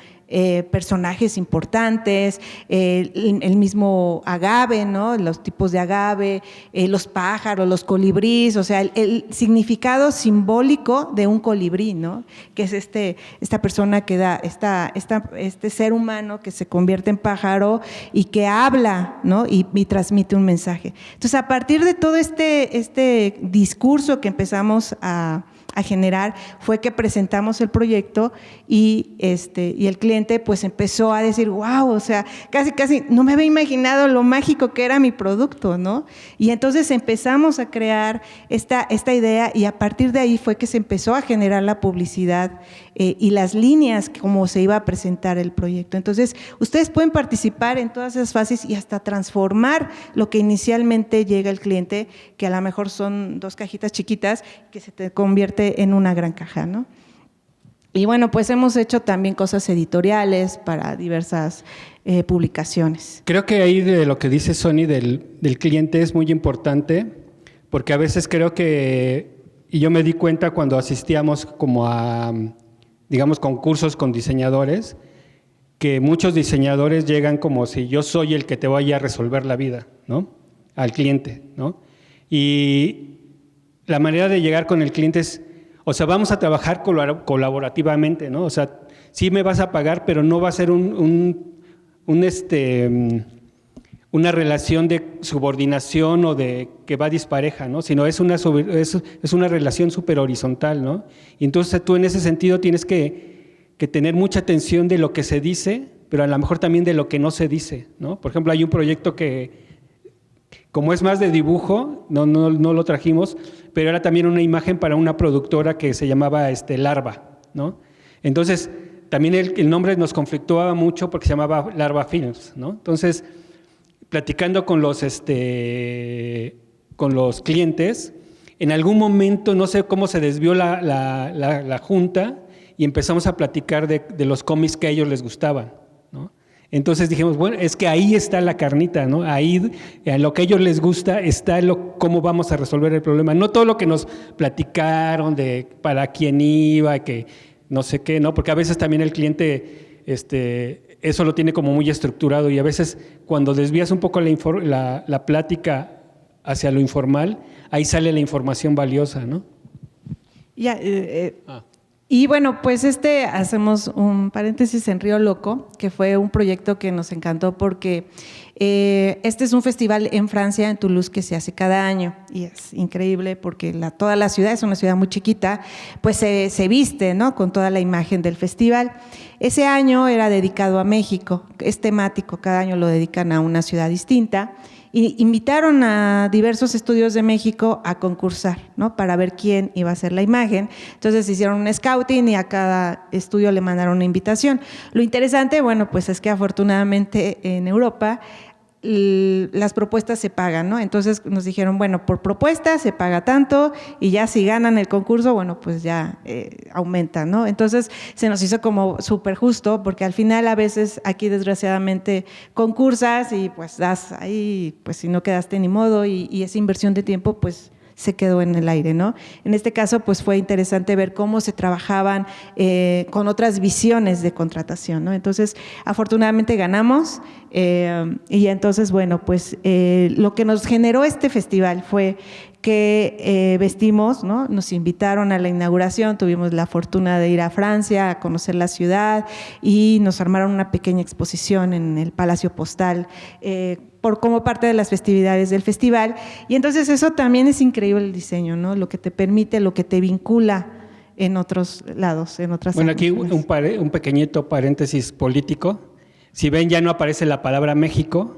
S3: personajes importantes, el mismo agave, ¿no? Los tipos de agave, los pájaros, los colibríes, o sea, el significado simbólico de un colibrí, ¿no? Que es esta persona que da, este ser humano que se convierte en pájaro y que habla, ¿no? Y transmite un mensaje. Entonces, a partir de todo este discurso que empezamos a generar, fue que presentamos el proyecto y el cliente pues empezó a decir, wow, o sea, casi no me había imaginado lo mágico que era mi producto, ¿no? Y entonces empezamos a crear esta idea y a partir de ahí fue que se empezó a generar la publicidad y las líneas como se iba a presentar el proyecto. Entonces, ustedes pueden participar en todas esas fases y hasta transformar lo que inicialmente llega al cliente, que a lo mejor son 2 cajitas chiquitas, que se te convierte en una gran caja, ¿no? Y bueno, pues hemos hecho también cosas editoriales para diversas publicaciones.
S4: Creo que ahí de lo que dice Sony del cliente es muy importante, porque a veces creo que, y yo me di cuenta cuando asistíamos como a, digamos, concursos con diseñadores, que muchos diseñadores llegan como si yo soy el que te vaya a resolver la vida, ¿no? Al cliente, ¿no? Y la manera de llegar con el cliente es, o sea, vamos a trabajar colaborativamente, ¿no? O sea, sí me vas a pagar, pero no va a ser una relación de subordinación o de que va dispareja, ¿no? Sino es una relación súper horizontal, ¿no? Y entonces tú en ese sentido tienes que tener mucha atención de lo que se dice, pero a lo mejor también de lo que no se dice, ¿no? Por ejemplo, hay un proyecto que, como es más de dibujo, no lo trajimos, pero era también una imagen para una productora que se llamaba Larva, ¿no? Entonces, también el nombre nos conflictuaba mucho porque se llamaba Larva Films, ¿no? Entonces, platicando con los clientes, en algún momento, no sé cómo se desvió la junta y empezamos a platicar de los cómics que a ellos les gustaban, ¿no? Entonces dijimos, bueno, es que ahí está la carnita, ¿no? Ahí, en lo que a ellos les gusta, está cómo vamos a resolver el problema. No todo lo que nos platicaron de para quién iba, que no sé qué, ¿no? Porque a veces también el cliente, eso lo tiene como muy estructurado y a veces cuando desvías un poco la plática hacia lo informal, ahí sale la información valiosa, ¿no?
S3: Ya, y bueno, pues hacemos un paréntesis en Río Loco, que fue un proyecto que nos encantó porque este es un festival en Francia, en Toulouse, que se hace cada año y es increíble porque toda la ciudad, es una ciudad muy chiquita, pues se viste, ¿no? Con toda la imagen del festival. Ese año era dedicado a México, es temático, cada año lo dedican a una ciudad distinta. Y invitaron a diversos estudios de México a concursar, ¿no? Para ver quién iba a hacer la imagen. Entonces hicieron un scouting y a cada estudio le mandaron una invitación. Lo interesante, bueno, pues es que afortunadamente en Europa las propuestas se pagan, ¿no? Entonces nos dijeron, bueno, por propuesta se paga tanto y ya si ganan el concurso, bueno, pues ya aumenta, ¿no? Entonces se nos hizo como súper justo porque al final a veces aquí desgraciadamente concursas y pues das ahí, pues si no quedaste ni modo y esa inversión de tiempo pues se quedó en el aire, ¿no? En este caso, pues fue interesante ver cómo se trabajaban con otras visiones de contratación, ¿no? Entonces, afortunadamente ganamos y entonces, bueno, pues lo que nos generó este festival fue que vestimos, ¿no? Nos invitaron a la inauguración, tuvimos la fortuna de ir a Francia a conocer la ciudad y nos armaron una pequeña exposición en el Palacio Postal como parte de las festividades del festival. Y entonces eso también es increíble el diseño, ¿no? Lo que te permite, lo que te vincula en otros lados, en otras
S4: Bueno, aquí un pequeñito paréntesis político. Si ven, ya no aparece la palabra México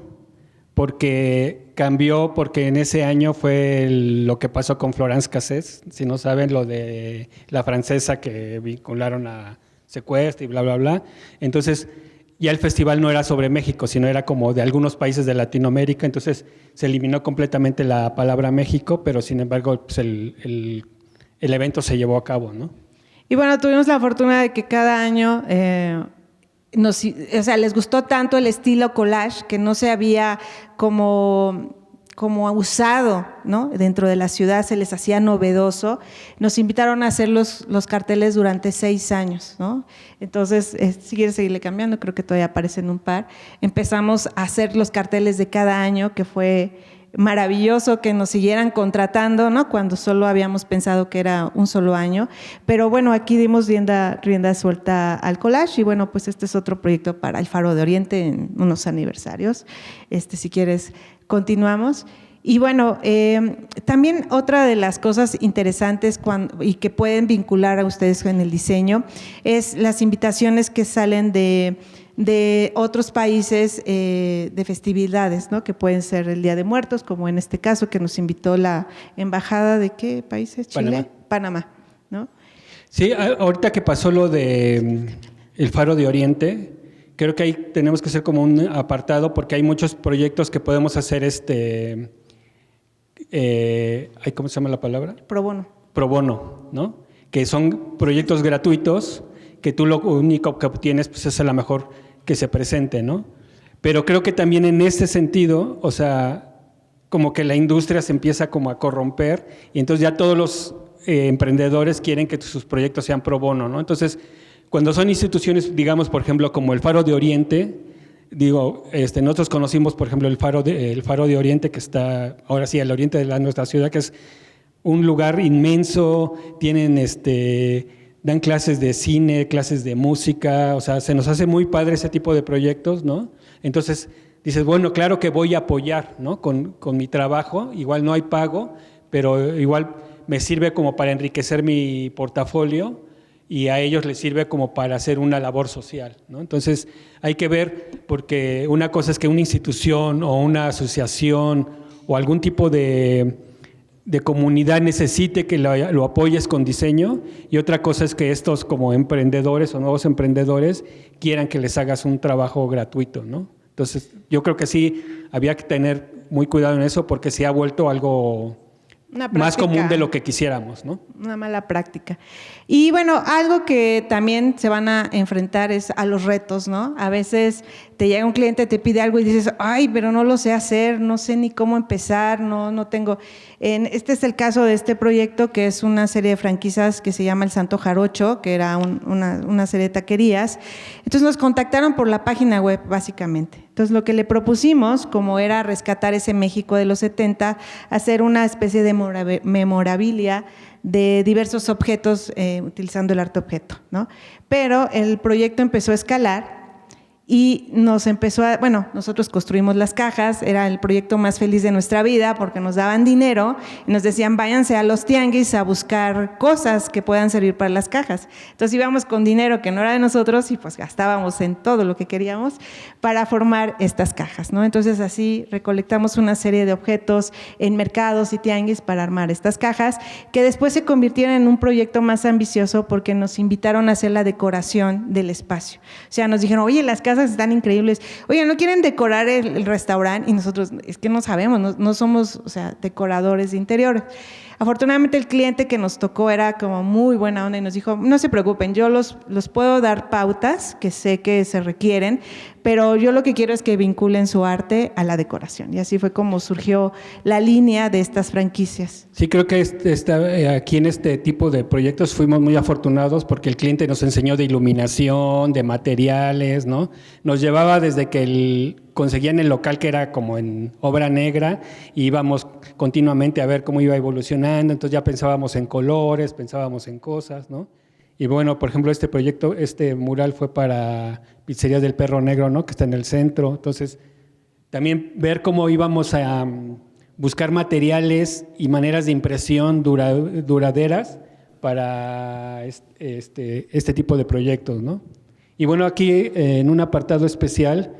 S4: porque cambió, porque en ese año fue lo que pasó con Florence Cassés. Si no saben, lo de la francesa que vincularon a secuestro y bla, bla, bla. Entonces, ya el festival no era sobre México, sino era como de algunos países de Latinoamérica, entonces se eliminó completamente la palabra México, pero sin embargo pues el evento se llevó a cabo, ¿no?
S3: Y bueno, tuvimos la fortuna de que cada año les gustó tanto el estilo collage que no se había como como usado, ¿no? Dentro de la ciudad se les hacía novedoso. Nos invitaron a hacer los carteles durante 6 años, ¿no? Entonces, si quieres seguirle cambiando, creo que todavía aparecen un par. Empezamos a hacer los carteles de cada año, que fue maravilloso que nos siguieran contratando, ¿no? Cuando solo habíamos pensado que era un solo año. Pero bueno, aquí dimos rienda suelta al collage y bueno, pues este es otro proyecto para el Faro de Oriente en unos aniversarios. Si quieres, continuamos. Y bueno, también otra de las cosas interesantes y que pueden vincular a ustedes en el diseño es las invitaciones que salen de otros países de festividades, ¿no? Que pueden ser el Día de Muertos, como en este caso que nos invitó la embajada de ¿qué países? Chile, Panamá, ¿no?
S4: Sí, ahorita que pasó lo de el Faro de Oriente, creo que ahí tenemos que hacer como un apartado porque hay muchos proyectos que podemos hacer ¿cómo se llama la palabra?
S3: Pro bono.
S4: Pro bono, ¿no? Que son proyectos gratuitos que tú lo único que obtienes pues es a lo mejor que se presente, ¿no? Pero creo que también en ese sentido, o sea, como que la industria se empieza como a corromper y entonces ya todos los emprendedores quieren que sus proyectos sean pro bono, ¿no? Entonces, cuando son instituciones, digamos, por ejemplo, como el Faro de Oriente, nosotros conocimos, por ejemplo, el Faro de Oriente, que está ahora sí al oriente de nuestra ciudad, que es un lugar inmenso, tienen dan clases de cine, clases de música, o sea, se nos hace muy padre ese tipo de proyectos, ¿no? Entonces dices, bueno, claro que voy a apoyar, ¿no? Con mi trabajo, igual no hay pago, pero igual me sirve como para enriquecer mi portafolio y a ellos les sirve como para hacer una labor social, ¿no? Entonces hay que ver, porque una cosa es que una institución o una asociación o algún tipo de comunidad necesite que lo apoyes con diseño y otra cosa es que estos como emprendedores o nuevos emprendedores quieran que les hagas un trabajo gratuito, ¿no? Entonces yo creo que sí había que tener muy cuidado en eso porque se ha vuelto algo más común de lo que quisiéramos, ¿no?
S3: Una mala práctica. Y bueno, algo que también se van a enfrentar es a los retos, ¿no? A veces te llega un cliente, te pide algo y dices, ay, pero no lo sé hacer, no sé ni cómo empezar, no tengo. Este es el caso de este proyecto, que es una serie de franquicias que se llama El Santo Jarocho, que era una serie de taquerías. Entonces nos contactaron por la página web, básicamente. Entonces lo que le propusimos, como era rescatar ese México de los 70, hacer una especie de memorabilia de diversos objetos utilizando el arte objeto, ¿no? Pero el proyecto empezó a escalar y nosotros construimos las cajas, era el proyecto más feliz de nuestra vida porque nos daban dinero y nos decían váyanse a los tianguis a buscar cosas que puedan servir para las cajas. Entonces íbamos con dinero que no era de nosotros y pues gastábamos en todo lo que queríamos para formar estas cajas, ¿no? Entonces así recolectamos una serie de objetos en mercados y tianguis para armar estas cajas que después se convirtieron en un proyecto más ambicioso porque nos invitaron a hacer la decoración del espacio. O sea, nos dijeron, oye, las casas están increíbles. Oye, ¿no quieren decorar el restaurante? Y nosotros, es que no sabemos, no somos, o sea, decoradores de interiores. Afortunadamente el cliente que nos tocó era como muy buena onda y nos dijo, no se preocupen, yo los puedo dar pautas que sé que se requieren, pero yo lo que quiero es que vinculen su arte a la decoración. Y así fue como surgió la línea de estas franquicias.
S4: Sí, creo que aquí en este tipo de proyectos fuimos muy afortunados porque el cliente nos enseñó de iluminación, de materiales, ¿no? Nos llevaba desde que conseguían el local que era como en obra negra y íbamos continuamente a ver cómo iba evolucionando, entonces ya pensábamos en colores, pensábamos en cosas, ¿no? Y bueno, por ejemplo, este mural fue para Pizzería del Perro Negro, ¿no? Que está en el centro, entonces también ver cómo íbamos a buscar materiales y maneras de impresión duraderas para este tipo de proyectos, ¿no? Y bueno, aquí en un apartado especial,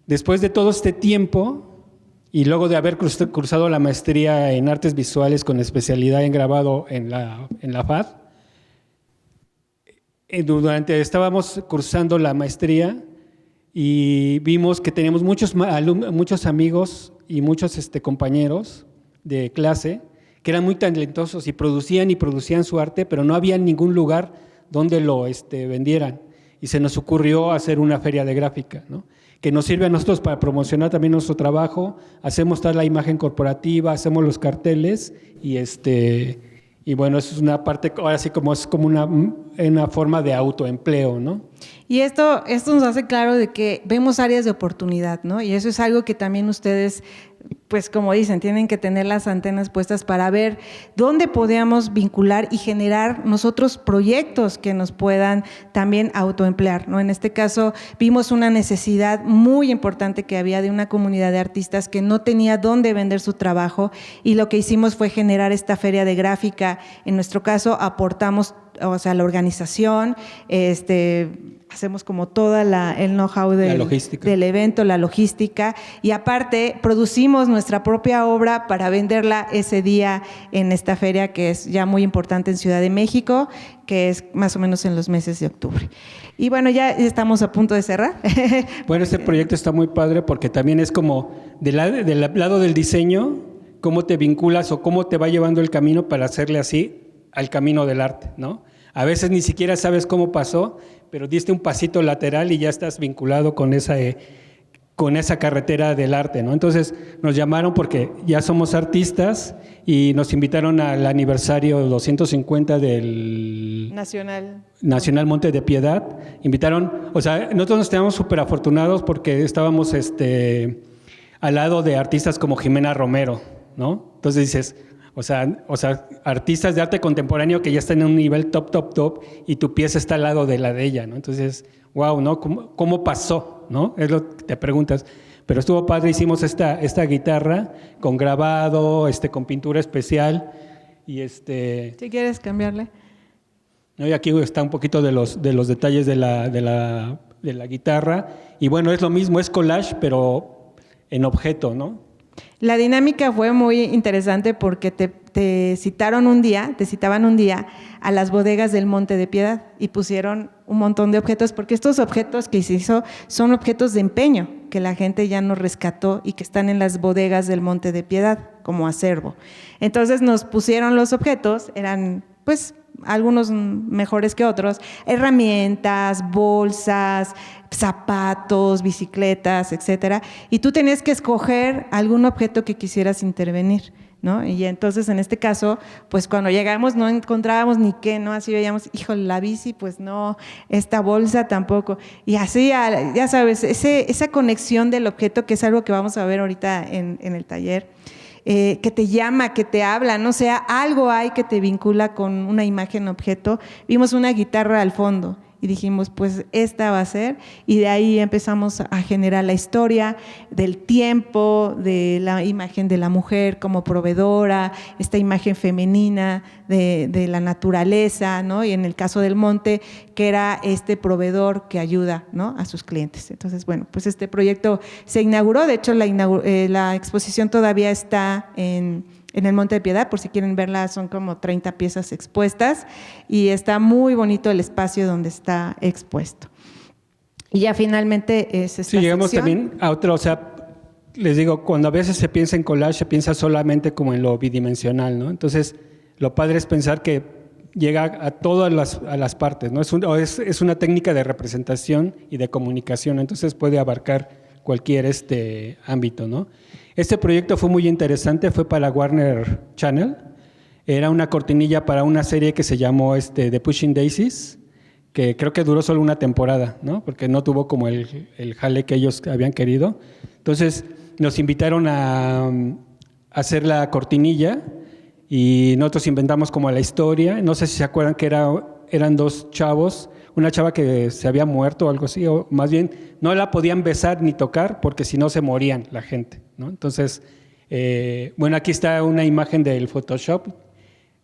S4: después de todo este tiempo y luego de haber cursado la maestría en artes visuales con especialidad en grabado en la FAD, estábamos cursando la maestría y vimos que teníamos muchos amigos y muchos compañeros de clase que eran muy talentosos y producían su arte, pero no había ningún lugar donde lo vendieran. y se nos ocurrió hacer una feria de gráfica, ¿no? Que nos sirve a nosotros para promocionar también nuestro trabajo, hacemos toda la imagen corporativa, hacemos los carteles y bueno, eso es una parte, ahora sí como es como una forma de autoempleo, ¿no?
S3: Y esto nos hace claro de que vemos áreas de oportunidad, ¿no? Y eso es algo que también ustedes, pues como dicen, tienen que tener las antenas puestas para ver dónde podemos vincular y generar nosotros proyectos que nos puedan también autoemplear, ¿no? En este caso vimos una necesidad muy importante que había de una comunidad de artistas que no tenía dónde vender su trabajo, y lo que hicimos fue generar esta feria de gráfica. En nuestro caso aportamos, o sea, la organización, hacemos como toda el know-how del evento, la logística, y aparte producimos nuestra propia obra para venderla ese día en esta feria que es ya muy importante en Ciudad de México, que es más o menos en los meses de octubre. Y bueno, ya estamos a punto de cerrar.
S4: Bueno, este proyecto está muy padre porque también es como del lado del diseño, cómo te vinculas o cómo te va llevando el camino para hacerle así al camino del arte, ¿no? A veces ni siquiera sabes cómo pasó, pero diste un pasito lateral y ya estás vinculado con esa carretera del arte, ¿no? Entonces nos llamaron porque ya somos artistas y nos invitaron al aniversario 250 del Nacional Monte de Piedad. Invitaron, o sea, nosotros nos estábamos súper afortunados porque estábamos al lado de artistas como Jimena Romero, ¿no? Entonces dices, o sea, artistas de arte contemporáneo que ya están en un nivel top, y tu pieza está al lado de la de ella, ¿no? Entonces, wow, ¿no? ¿Cómo pasó, no? Es lo que te preguntas. Pero estuvo padre, hicimos esta guitarra con grabado, con pintura especial, y
S3: Si quieres cambiarle.
S4: ¿no? Y aquí está un poquito de los detalles de la guitarra, y bueno, es lo mismo, es collage, pero en objeto, ¿no?
S3: La dinámica fue muy interesante porque te citaban un día a las bodegas del Monte de Piedad y pusieron un montón de objetos, porque estos objetos que se hizo son objetos de empeño que la gente ya nos rescató y que están en las bodegas del Monte de Piedad como acervo. Entonces nos pusieron los objetos, eran pues algunos mejores que otros, herramientas, bolsas, zapatos, bicicletas, etcétera, y tú tenías que escoger algún objeto que quisieras intervenir, ¿no? Y entonces en este caso, pues cuando llegamos no encontrábamos ni qué, ¿no? Así veíamos, híjole, la bici, pues no, esta bolsa tampoco, y así, ya sabes, esa conexión del objeto, que es algo que vamos a ver ahorita en el taller, que te llama, que te habla, no sea, algo hay que te vincula con una imagen objeto. Vimos una guitarra al fondo y dijimos, pues esta va a ser, y de ahí empezamos a generar la historia del tiempo, de la imagen de la mujer como proveedora, esta imagen femenina de la naturaleza, ¿no? Y en el caso del monte, que era este proveedor que ayuda, ¿no?, a sus clientes. Entonces, bueno, pues este proyecto se inauguró, de hecho la exposición todavía está en el Monte de Piedad, por si quieren verla, son como 30 piezas expuestas y está muy bonito el espacio donde está expuesto. Y ya finalmente es esta
S4: llegamos
S3: sección.
S4: También a otro, o sea, les digo, cuando a veces se piensa en collage, se piensa solamente como en lo bidimensional, ¿no? Entonces, lo padre es pensar que llega a todas las partes, ¿no? Es una técnica de representación y de comunicación, entonces puede abarcar cualquier ámbito, ¿no? Este proyecto fue muy interesante, fue para Warner Channel, era una cortinilla para una serie que se llamó The Pushing Daisies, que creo que duró solo una temporada, ¿no? Porque no tuvo como el jale que ellos habían querido. Entonces nos invitaron a hacer la cortinilla y nosotros inventamos como la historia. No sé si se acuerdan que eran dos chavos, una chava que se había muerto o algo así, o más bien no la podían besar ni tocar porque si no se morían la gente, ¿no? Entonces, bueno, aquí está una imagen del Photoshop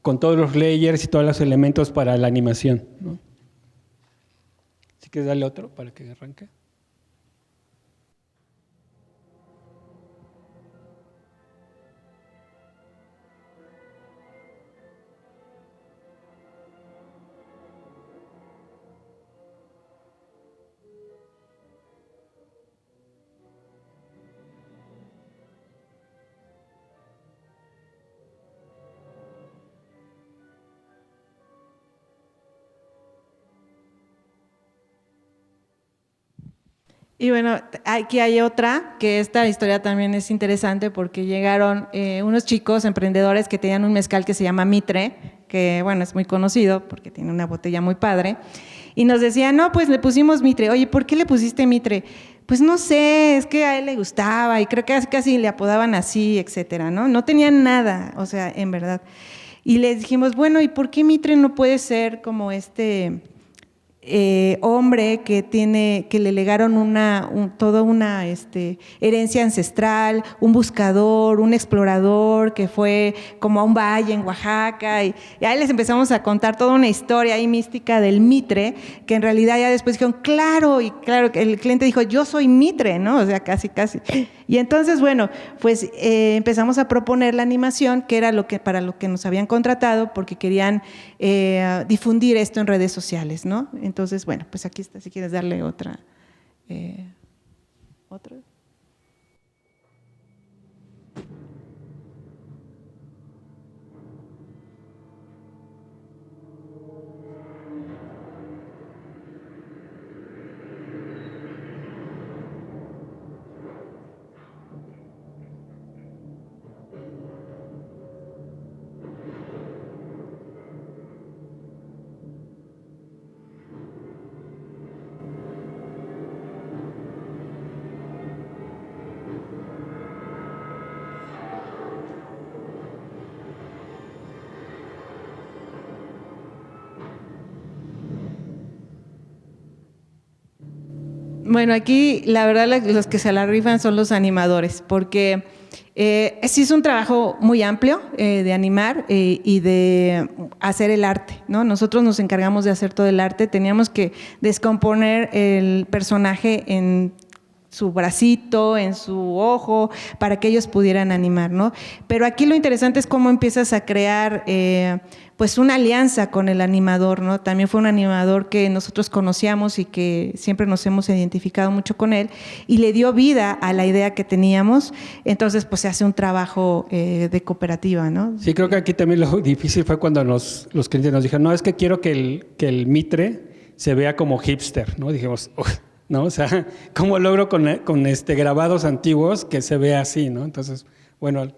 S4: con todos los layers y todos los elementos para la animación, ¿no? Si quieres darle otro para que arranque.
S3: Y bueno, aquí hay otra, que esta historia también es interesante porque llegaron unos chicos emprendedores que tenían un mezcal que se llama Mitre, que bueno, es muy conocido porque tiene una botella muy padre, y nos decían, no, pues le pusimos Mitre. Oye, ¿por qué le pusiste Mitre? Pues no sé, es que a él le gustaba y creo que casi le apodaban así, etcétera, ¿no? No tenían nada, o sea, en verdad. Y les dijimos, bueno, ¿y por qué Mitre no puede ser como hombre que le legaron toda una herencia ancestral, un buscador, un explorador que fue como a un valle en Oaxaca y ahí les empezamos a contar toda una historia ahí mística del Mitre, que en realidad ya después dijeron, claro, y claro, el cliente dijo, yo soy Mitre, ¿no? O sea, casi. Y entonces, bueno, pues empezamos a proponer la animación, que era para lo que nos habían contratado, porque querían difundir esto en redes sociales, ¿no? Entonces, bueno, pues aquí está, si quieres darle otra. ¿Otra? Bueno, aquí la verdad los que se la rifan son los animadores, porque sí es un trabajo muy amplio de animar y de hacer el arte, ¿no? Nosotros nos encargamos de hacer todo el arte, teníamos que descomponer el personaje en su bracito, en su ojo, para que ellos pudieran animar, ¿no? Pero aquí lo interesante es cómo empiezas a crear pues una alianza con el animador, ¿no? También fue un animador que nosotros conocíamos y que siempre nos hemos identificado mucho con él y le dio vida a la idea que teníamos, entonces pues se hace un trabajo de cooperativa, ¿no?
S4: Sí, creo que aquí también lo difícil fue cuando los clientes nos dijeron, no, es que quiero que el Mitre se vea como hipster, ¿no? Dijimos, ¿no? O sea, ¿cómo logro con grabados antiguos que se vea así, ¿no? Entonces, bueno,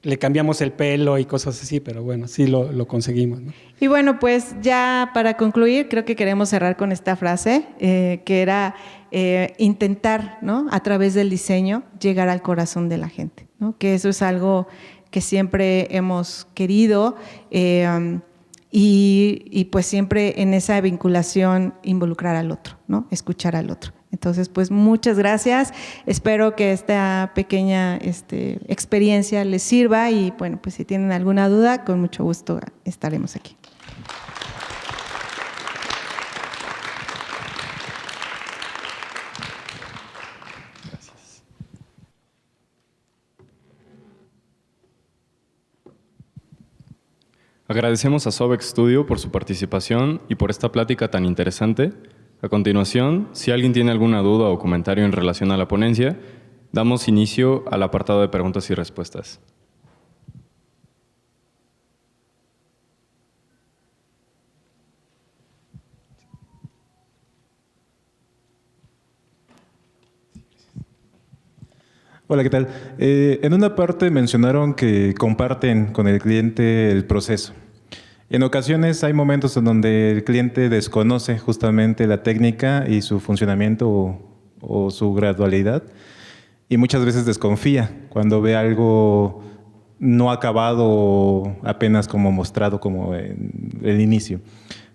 S4: le cambiamos el pelo y cosas así, pero bueno, sí lo conseguimos, ¿no?
S3: Y bueno, pues ya para concluir, creo que queremos cerrar con esta frase, que era intentar, ¿no? A través del diseño, llegar al corazón de la gente, ¿no? Que eso es algo que siempre hemos querido y pues siempre en esa vinculación involucrar al otro, ¿no? Escuchar al otro. Entonces, pues muchas gracias. Espero que esta pequeña experiencia les sirva y bueno, pues si tienen alguna duda, con mucho gusto estaremos aquí.
S2: Gracias. Agradecemos a Sobek Studio por su participación y por esta plática tan interesante. A continuación, si alguien tiene alguna duda o comentario en relación a la ponencia, damos inicio al apartado de preguntas y respuestas.
S5: Hola, ¿qué tal? En una parte mencionaron que comparten con el cliente el proceso. En ocasiones hay momentos en donde el cliente desconoce justamente la técnica y su funcionamiento o su gradualidad y muchas veces desconfía cuando ve algo no acabado o apenas como mostrado como en el inicio.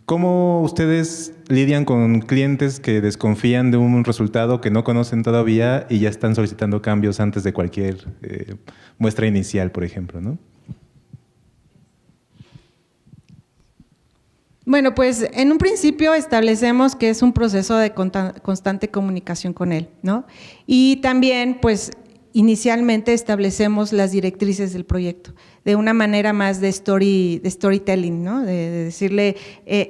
S5: ¿Cómo ustedes lidian con clientes que desconfían de un resultado que no conocen todavía y ya están solicitando cambios antes de cualquier muestra inicial, por ejemplo, ¿no?
S3: Bueno, pues en un principio establecemos que es un proceso de constante comunicación con él, ¿no? Y también, pues, inicialmente establecemos las directrices del proyecto de una manera más de storytelling, ¿no? De decirle,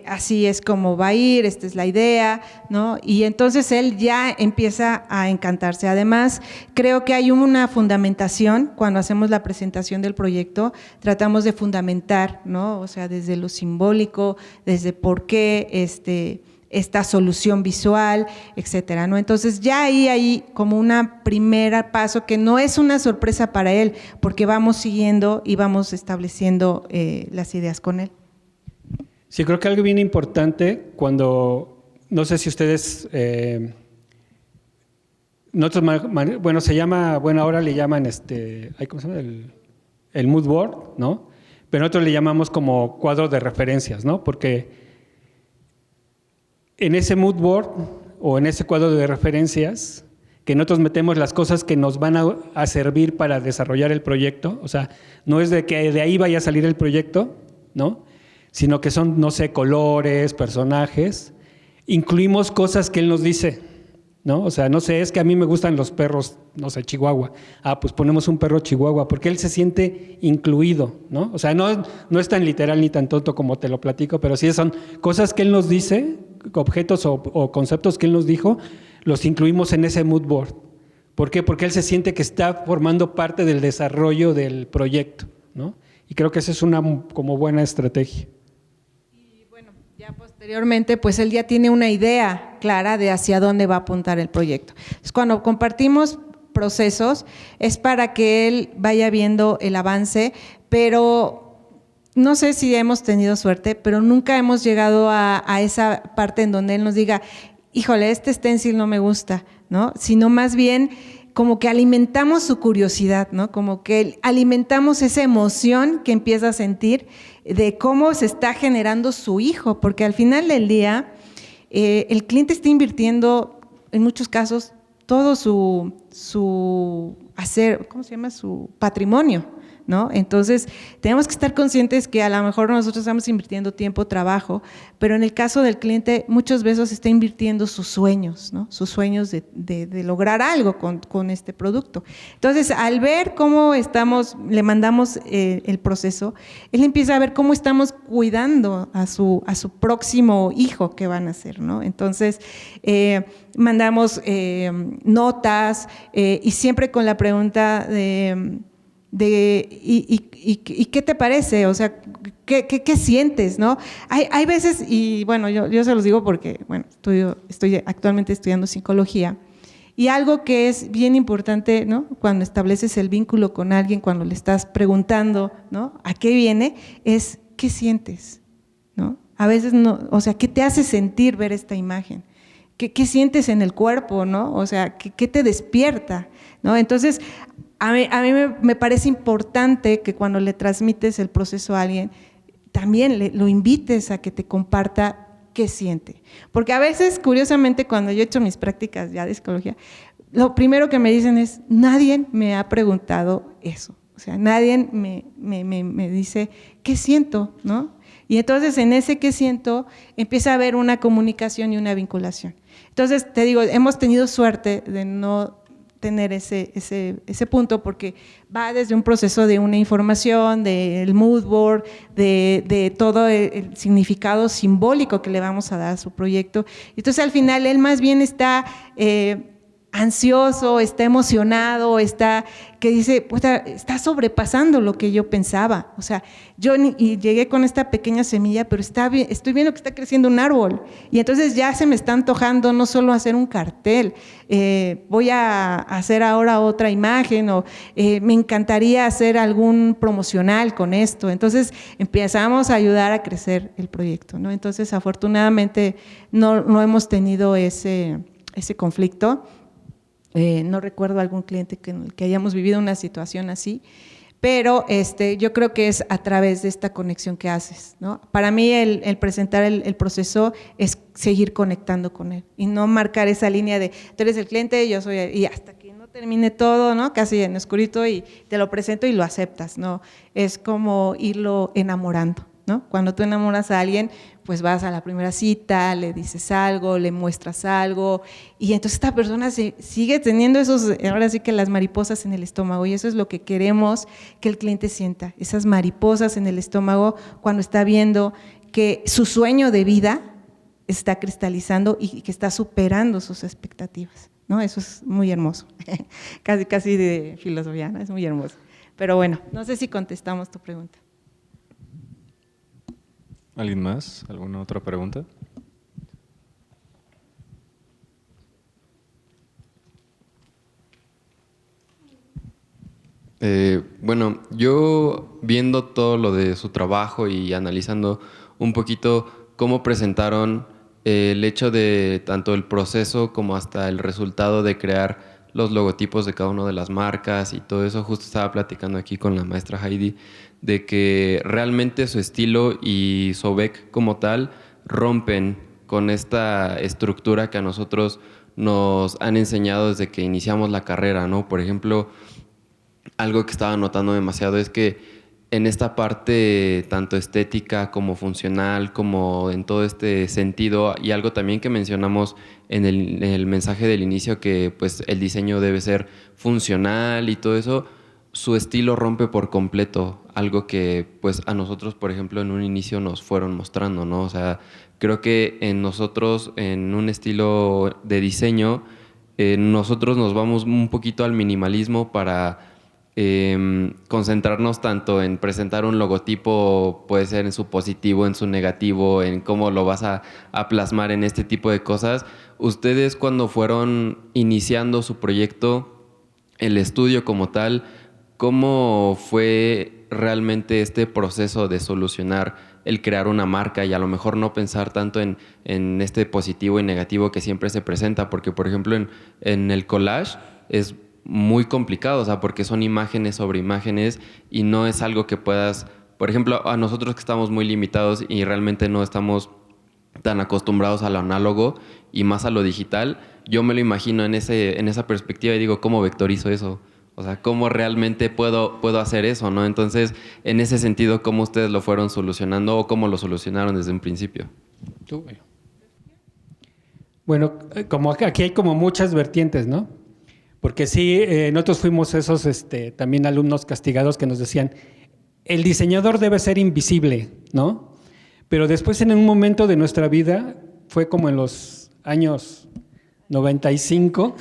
S3: así es como va a ir, esta es la idea, ¿no? Y entonces él ya empieza a encantarse. Además, creo que hay una fundamentación cuando hacemos la presentación del proyecto, tratamos de fundamentar, ¿no? O sea, desde lo simbólico, desde por qué esta solución visual, etcétera, ¿no? Entonces ya hay como una primera paso que no es una sorpresa para él, porque vamos siguiendo y vamos estableciendo las ideas con él.
S4: Sí, creo que algo bien importante cuando, no sé si ustedes, nosotros, bueno, se llama, bueno, ahora le llaman, ¿cómo se llama? El mood board, ¿no? Pero nosotros le llamamos como cuadro de referencias, ¿no? Porque en ese mood board o en ese cuadro de referencias, que nosotros metemos las cosas que nos van a servir para desarrollar el proyecto, o sea, no es de que de ahí vaya a salir el proyecto, ¿no? Sino que son, no sé, colores, personajes. Incluimos cosas que él nos dice, ¿no? O sea, no sé, es que a mí me gustan los perros, no sé, chihuahua. Ah, pues ponemos un perro chihuahua, porque él se siente incluido, ¿no? O sea, no es tan literal ni tan tonto como te lo platico, pero sí son cosas que él nos dice, objetos o conceptos que él nos dijo, los incluimos en ese mood board. ¿Por qué? Porque él se siente que está formando parte del desarrollo del proyecto, ¿no? Y creo que esa es una como buena estrategia.
S3: Ya posteriormente, pues él ya tiene una idea clara de hacia dónde va a apuntar el proyecto. Entonces, cuando compartimos procesos, es para que él vaya viendo el avance, pero no sé si hemos tenido suerte, pero nunca hemos llegado a esa parte en donde él nos diga, híjole, este stencil no me gusta, ¿no? Sino más bien como que alimentamos su curiosidad, ¿no? Como que alimentamos esa emoción que empieza a sentir de cómo se está generando su hijo, porque al final del día el cliente está invirtiendo en muchos casos todo su hacer, ¿cómo se llama? Su patrimonio, ¿no? Entonces, tenemos que estar conscientes que a lo mejor nosotros estamos invirtiendo tiempo, trabajo, pero en el caso del cliente muchas veces está invirtiendo sus sueños, ¿no? Sus sueños de lograr algo con este producto. Entonces, al ver cómo le mandamos el proceso, él empieza a ver cómo estamos cuidando a su próximo hijo que van a hacer, ¿no? Entonces, mandamos notas y siempre con la pregunta ¿y qué te parece? O sea, ¿qué sientes, no? Hay veces, y bueno, yo se los digo porque, bueno, estoy actualmente estudiando psicología, y algo que es bien importante, ¿no? Cuando estableces el vínculo con alguien, cuando le estás preguntando, ¿no? ¿A qué viene? Es, ¿qué sientes? ¿No? A veces no, o sea, ¿qué te hace sentir ver esta imagen? ¿Qué sientes en el cuerpo, no? O sea, ¿qué te despierta? ¿No? Entonces, a mí me parece importante que cuando le transmites el proceso a alguien, también lo invites a que te comparta qué siente. Porque a veces, curiosamente, cuando yo he hecho mis prácticas ya de psicología, lo primero que me dicen es, nadie me ha preguntado eso. O sea, nadie me dice, ¿qué siento? ¿No? Y entonces en ese qué siento empieza a haber una comunicación y una vinculación. Entonces, te digo, hemos tenido suerte de no tener ese punto porque va desde un proceso de una información, del mood board, de todo el significado simbólico que le vamos a dar a su proyecto. Entonces, al final, él más bien está ansioso, está emocionado, que dice, puta, está sobrepasando lo que yo pensaba. O sea, y llegué con esta pequeña semilla, pero estoy viendo que está creciendo un árbol. Y entonces ya se me está antojando no solo hacer un cartel, voy a hacer ahora otra imagen o me encantaría hacer algún promocional con esto. Entonces empezamos a ayudar a crecer el proyecto, ¿no? Entonces, afortunadamente no hemos tenido ese conflicto. No recuerdo algún cliente que hayamos vivido una situación así, pero yo creo que es a través de esta conexión que haces, ¿no? Para mí el presentar el proceso es seguir conectando con él y no marcar esa línea de tú eres el cliente, yo soy, y hasta que no termine todo, ¿no? Casi en oscurito y te lo presento y lo aceptas, ¿no? Es como irlo enamorando, ¿no? Cuando tú enamoras a alguien, pues vas a la primera cita, le dices algo, le muestras algo y entonces esta persona sigue teniendo ahora sí que las mariposas en el estómago y eso es lo que queremos que el cliente sienta, esas mariposas en el estómago cuando está viendo que su sueño de vida está cristalizando y que está superando sus expectativas, ¿no? Eso es muy hermoso, casi de filosofía, ¿no? Es muy hermoso. Pero bueno, no sé si contestamos tu pregunta.
S2: ¿Alguien más? ¿Alguna otra pregunta?
S1: Bueno, yo viendo todo lo de su trabajo y analizando un poquito cómo presentaron el hecho de tanto el proceso como hasta el resultado de crear los logotipos de cada una de las marcas y todo eso, justo estaba platicando aquí con la maestra Heidi, de que realmente su estilo y Sobek como tal rompen con esta estructura que a nosotros nos han enseñado desde que iniciamos la carrera, ¿no? Por ejemplo, algo que estaba notando demasiado es que en esta parte tanto estética como funcional, como en todo este sentido, y algo también que mencionamos en el mensaje del inicio, que pues el diseño debe ser funcional y todo eso, su estilo rompe por completo, algo que pues a nosotros, por ejemplo, en un inicio nos fueron mostrando, ¿no? O sea, creo que en nosotros, en un estilo de diseño, nosotros nos vamos un poquito al minimalismo para concentrarnos tanto en presentar un logotipo, puede ser en su positivo, en su negativo, en cómo lo vas a plasmar en este tipo de cosas. Ustedes, cuando fueron iniciando su proyecto, el estudio como tal, ¿cómo fue realmente este proceso de solucionar el crear una marca y a lo mejor no pensar tanto en este positivo y negativo que siempre se presenta? Porque, por ejemplo, en el collage es muy complicado, o sea, porque son imágenes sobre imágenes y no es algo que puedas, por ejemplo, a nosotros que estamos muy limitados y realmente no estamos tan acostumbrados a lo análogo y más a lo digital, yo me lo imagino en esa perspectiva y digo, ¿cómo vectorizo eso? O sea, ¿cómo realmente puedo hacer eso, no? Entonces, en ese sentido, ¿cómo ustedes lo fueron solucionando o cómo lo solucionaron desde un principio?
S4: Bueno, como aquí hay como muchas vertientes, ¿no? Porque sí, nosotros fuimos esos también alumnos castigados que nos decían, el diseñador debe ser invisible, ¿no? Pero después, en un momento de nuestra vida, fue como en los años 95,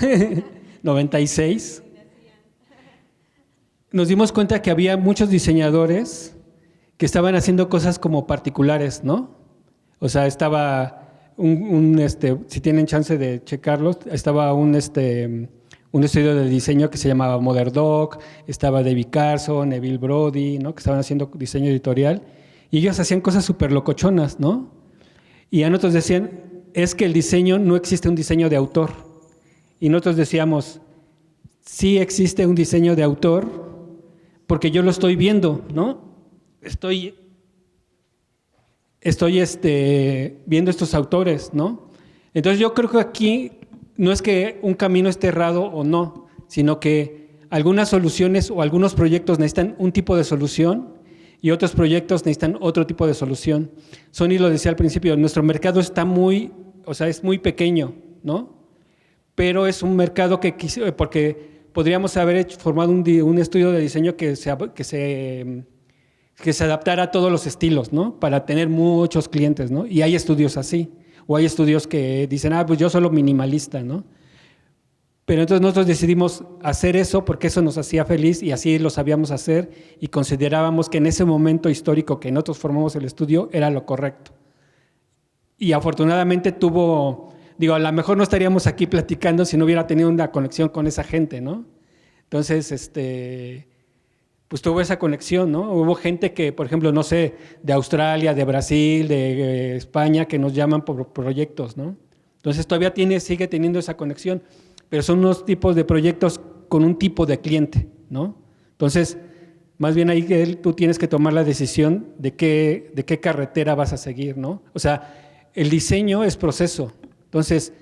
S4: 96, nos dimos cuenta que había muchos diseñadores que estaban haciendo cosas como particulares, ¿no? O sea, estaba si tienen chance de checarlos, estaba un estudio de diseño que se llamaba Modern Dog, estaba David Carson, Neville Brody, ¿no? Que estaban haciendo diseño editorial, y ellos hacían cosas súper locochonas, ¿no? Y a nosotros decían, es que el diseño, no existe un diseño de autor. Y nosotros decíamos, sí existe un diseño de autor, porque yo lo estoy viendo, ¿no? Estoy viendo estos autores, ¿no? Entonces yo creo que aquí no es que un camino esté errado o no, sino que algunas soluciones o algunos proyectos necesitan un tipo de solución y otros proyectos necesitan otro tipo de solución. Sony lo decía al principio, nuestro mercado está es muy pequeño, ¿no? Pero es un mercado porque podríamos haber formado un estudio de diseño que se adaptara a todos los estilos, ¿no? Para tener muchos clientes, ¿no? Y hay estudios así. O hay estudios que dicen, pues yo solo minimalista, ¿no? Pero entonces nosotros decidimos hacer eso porque eso nos hacía feliz y así lo sabíamos hacer y considerábamos que en ese momento histórico que nosotros formamos el estudio era lo correcto. Y afortunadamente a lo mejor no estaríamos aquí platicando si no hubiera tenido una conexión con esa gente, ¿no? Entonces, pues tuvo esa conexión, ¿no? Hubo gente que, por ejemplo, no sé, de Australia, de Brasil, de España, que nos llaman por proyectos, ¿no? Entonces todavía sigue teniendo esa conexión, pero son unos tipos de proyectos con un tipo de cliente, ¿no? Entonces, más bien ahí tú tienes que tomar la decisión de qué carretera vas a seguir, ¿no? O sea, el diseño es proceso. Entonces,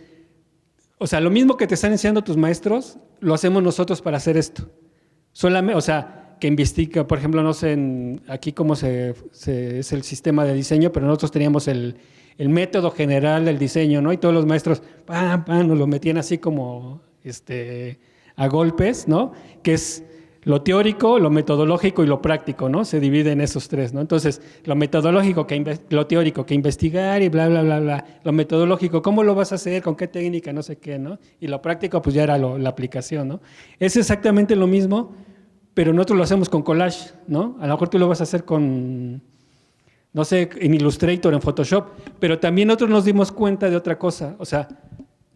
S4: o sea, lo mismo que te están enseñando tus maestros, lo hacemos nosotros para hacer esto. Solamente, o sea, que investiga, por ejemplo, no sé aquí cómo es el sistema de diseño, pero nosotros teníamos el método general del diseño, ¿no? Y todos los maestros, nos lo metían así como a golpes, ¿no? Que es lo teórico, lo metodológico y lo práctico, ¿no? Se divide en esos tres, ¿no? Entonces, lo metodológico, lo teórico, que investigar y bla, bla, bla, bla. Lo metodológico, ¿cómo lo vas a hacer? ¿Con qué técnica? No sé qué, ¿no? Y lo práctico, pues ya era la aplicación, ¿no? Es exactamente lo mismo, pero nosotros lo hacemos con collage, ¿no? A lo mejor tú lo vas a hacer con, no sé, en Illustrator, en Photoshop, pero también nosotros nos dimos cuenta de otra cosa, o sea,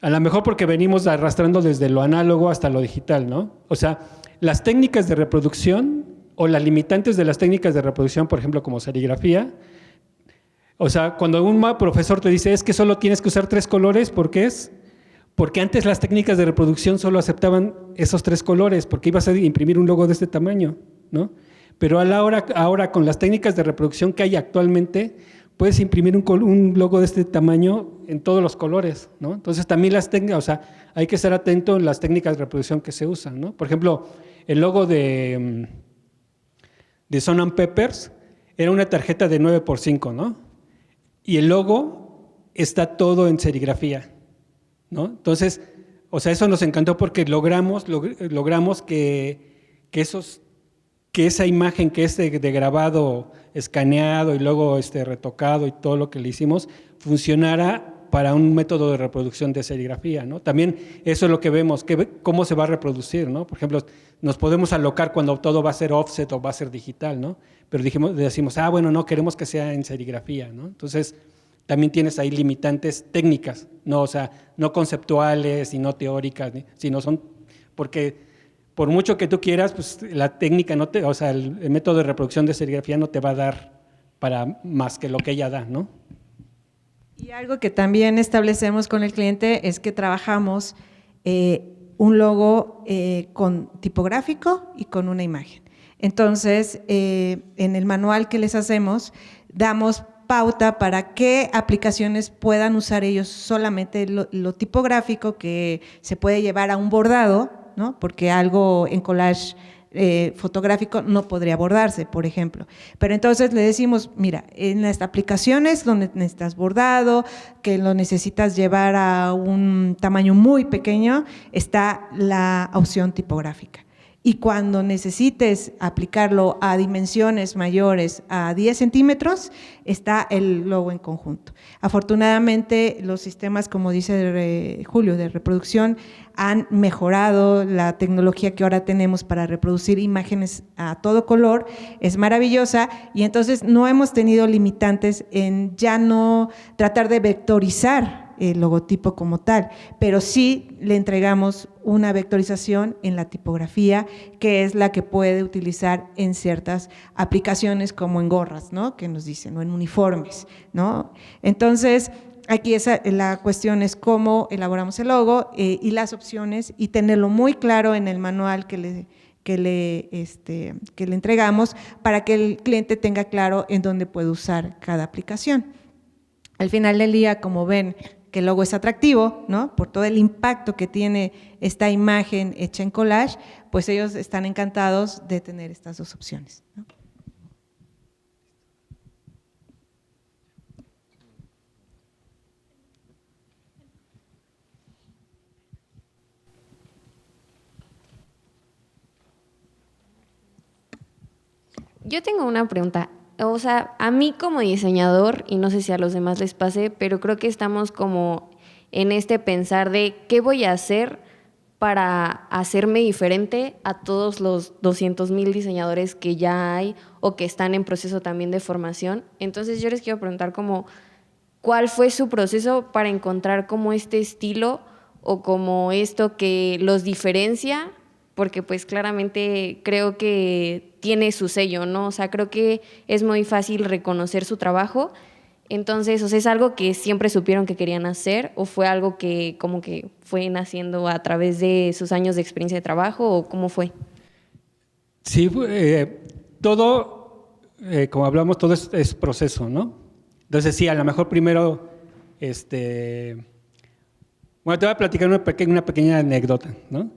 S4: a lo mejor porque venimos arrastrando desde lo análogo hasta lo digital, ¿no? O sea, las técnicas de reproducción o las limitantes de las técnicas de reproducción, por ejemplo, como serigrafía. O sea, cuando un profesor te dice es que solo tienes que usar 3 colores, ¿por qué es? Porque antes las técnicas de reproducción solo aceptaban esos 3 colores, porque ibas a imprimir un logo de este tamaño, ¿no? Pero ahora con las técnicas de reproducción que hay actualmente, puedes imprimir un logo de este tamaño en todos los colores, ¿no? Entonces también las técnicas, o sea, hay que estar atento en las técnicas de reproducción que se usan, ¿no? Por ejemplo, el logo de Salt & Peppers era una tarjeta de 9x5, ¿no? Y el logo está todo en serigrafía, ¿no? Entonces, o sea, eso nos encantó porque logramos que esa imagen que es de grabado, escaneado y luego retocado y todo lo que le hicimos, funcionara para un método de reproducción de serigrafía, ¿no? También eso es lo que vemos, cómo se va a reproducir, ¿no? Por ejemplo, nos podemos alocar cuando todo va a ser offset o va a ser digital, ¿no? Pero decimos, bueno, no, queremos que sea en serigrafía, ¿no? Entonces, también tienes ahí limitantes técnicas, ¿no? O sea, no conceptuales y no teóricas, sino son, porque por mucho que tú quieras, pues la técnica el método de reproducción de serigrafía no te va a dar para más que lo que ella da, ¿no?
S3: Y algo que también establecemos con el cliente es que trabajamos un logo con tipográfico y con una imagen. Entonces, en el manual que les hacemos, damos pauta para qué aplicaciones puedan usar ellos solamente lo tipográfico que se puede llevar a un bordado, ¿no? Porque algo en collage fotográfico no podría bordarse, por ejemplo. Pero entonces le decimos, mira, en las aplicaciones donde necesitas bordado, que lo necesitas llevar a un tamaño muy pequeño, está la opción tipográfica. Y cuando necesites aplicarlo a dimensiones mayores a 10 centímetros, está el logo en conjunto. Afortunadamente, los sistemas, como dice Julio, de reproducción, han mejorado. La tecnología que ahora tenemos para reproducir imágenes a todo color es maravillosa, y entonces no hemos tenido limitantes en ya no tratar de vectorizar el logotipo como tal, pero sí le entregamos una vectorización en la tipografía, que es la que puede utilizar en ciertas aplicaciones como en gorras, ¿no? Que nos dicen, o en uniformes, ¿no? Entonces, aquí la cuestión es cómo elaboramos el logo y las opciones, y tenerlo muy claro en el manual que le entregamos, para que el cliente tenga claro en dónde puede usar cada aplicación. Al final del día, como ven, que el logo es atractivo, ¿no? Por todo el impacto que tiene esta imagen hecha en collage, pues ellos están encantados de tener estas dos opciones, ¿no?
S6: Yo tengo una pregunta. O sea, a mí como diseñador, y no sé si a los demás les pase, pero creo que estamos como en pensar de qué voy a hacer para hacerme diferente a todos los 200,000 diseñadores que ya hay o que están en proceso también de formación. Entonces yo les quiero preguntar como, ¿cuál fue su proceso para encontrar como este estilo o como esto que los diferencia? Porque pues claramente creo que tiene su sello, ¿no? O sea, creo que es muy fácil reconocer su trabajo. Entonces, o sea, ¿es algo que siempre supieron que querían hacer o fue algo que como que fue naciendo a través de sus años de experiencia de trabajo o cómo fue?
S4: Sí, todo, como hablamos, todo es proceso, ¿no? Entonces, sí, a lo mejor primero, bueno, te voy a platicar una pequeña anécdota, ¿no?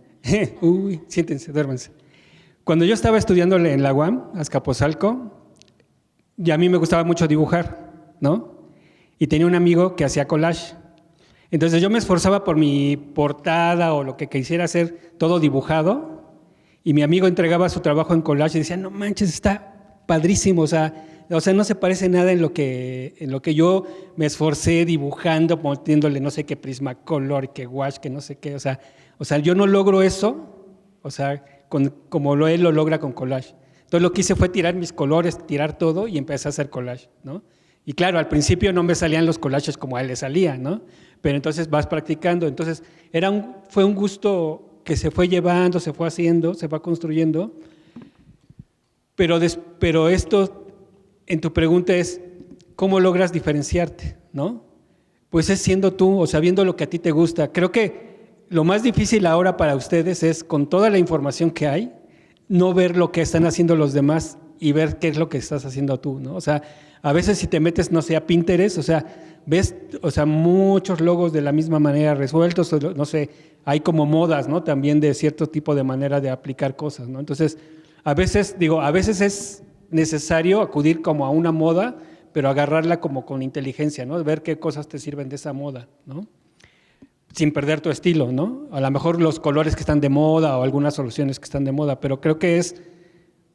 S4: Uy, siéntense, duérmense. Cuando yo estaba estudiando en la UAM, Azcapotzalco, y a mí me gustaba mucho dibujar, ¿no? Y tenía un amigo que hacía collage. Entonces yo me esforzaba por mi portada o lo que quisiera hacer, todo dibujado, y mi amigo entregaba su trabajo en collage y decía, no manches, está padrísimo, o sea, no se parece nada en lo que yo me esforcé dibujando, poniéndole no sé qué Prismacolor, qué wash, que no sé qué, o sea, yo no logro eso, o sea, como él lo logra con collage. Entonces lo que hice fue tirar mis colores, tirar todo y empecé a hacer collage, ¿no? Y claro, al principio no me salían los collages como a él le salía, ¿no? Pero entonces vas practicando. Entonces fue un gusto que se fue llevando, se fue haciendo, se va construyendo. pero esto, en tu pregunta es, ¿cómo logras diferenciarte, no? Pues es siendo tú, o sea, viendo lo que a ti te gusta. Creo que lo más difícil ahora para ustedes es, con toda la información que hay, no ver lo que están haciendo los demás y ver qué es lo que estás haciendo tú, ¿no? O sea, a veces si te metes, no sé, a Pinterest, o sea, ves, o sea, muchos logos de la misma manera resueltos, no sé, hay como modas, ¿no? También de cierto tipo de manera de aplicar cosas, ¿no? Entonces, a veces es necesario acudir como a una moda, pero agarrarla como con inteligencia, ¿no? Ver qué cosas te sirven de esa moda, ¿no? Sin perder tu estilo, ¿no? A lo mejor los colores que están de moda o algunas soluciones que están de moda, pero creo que es,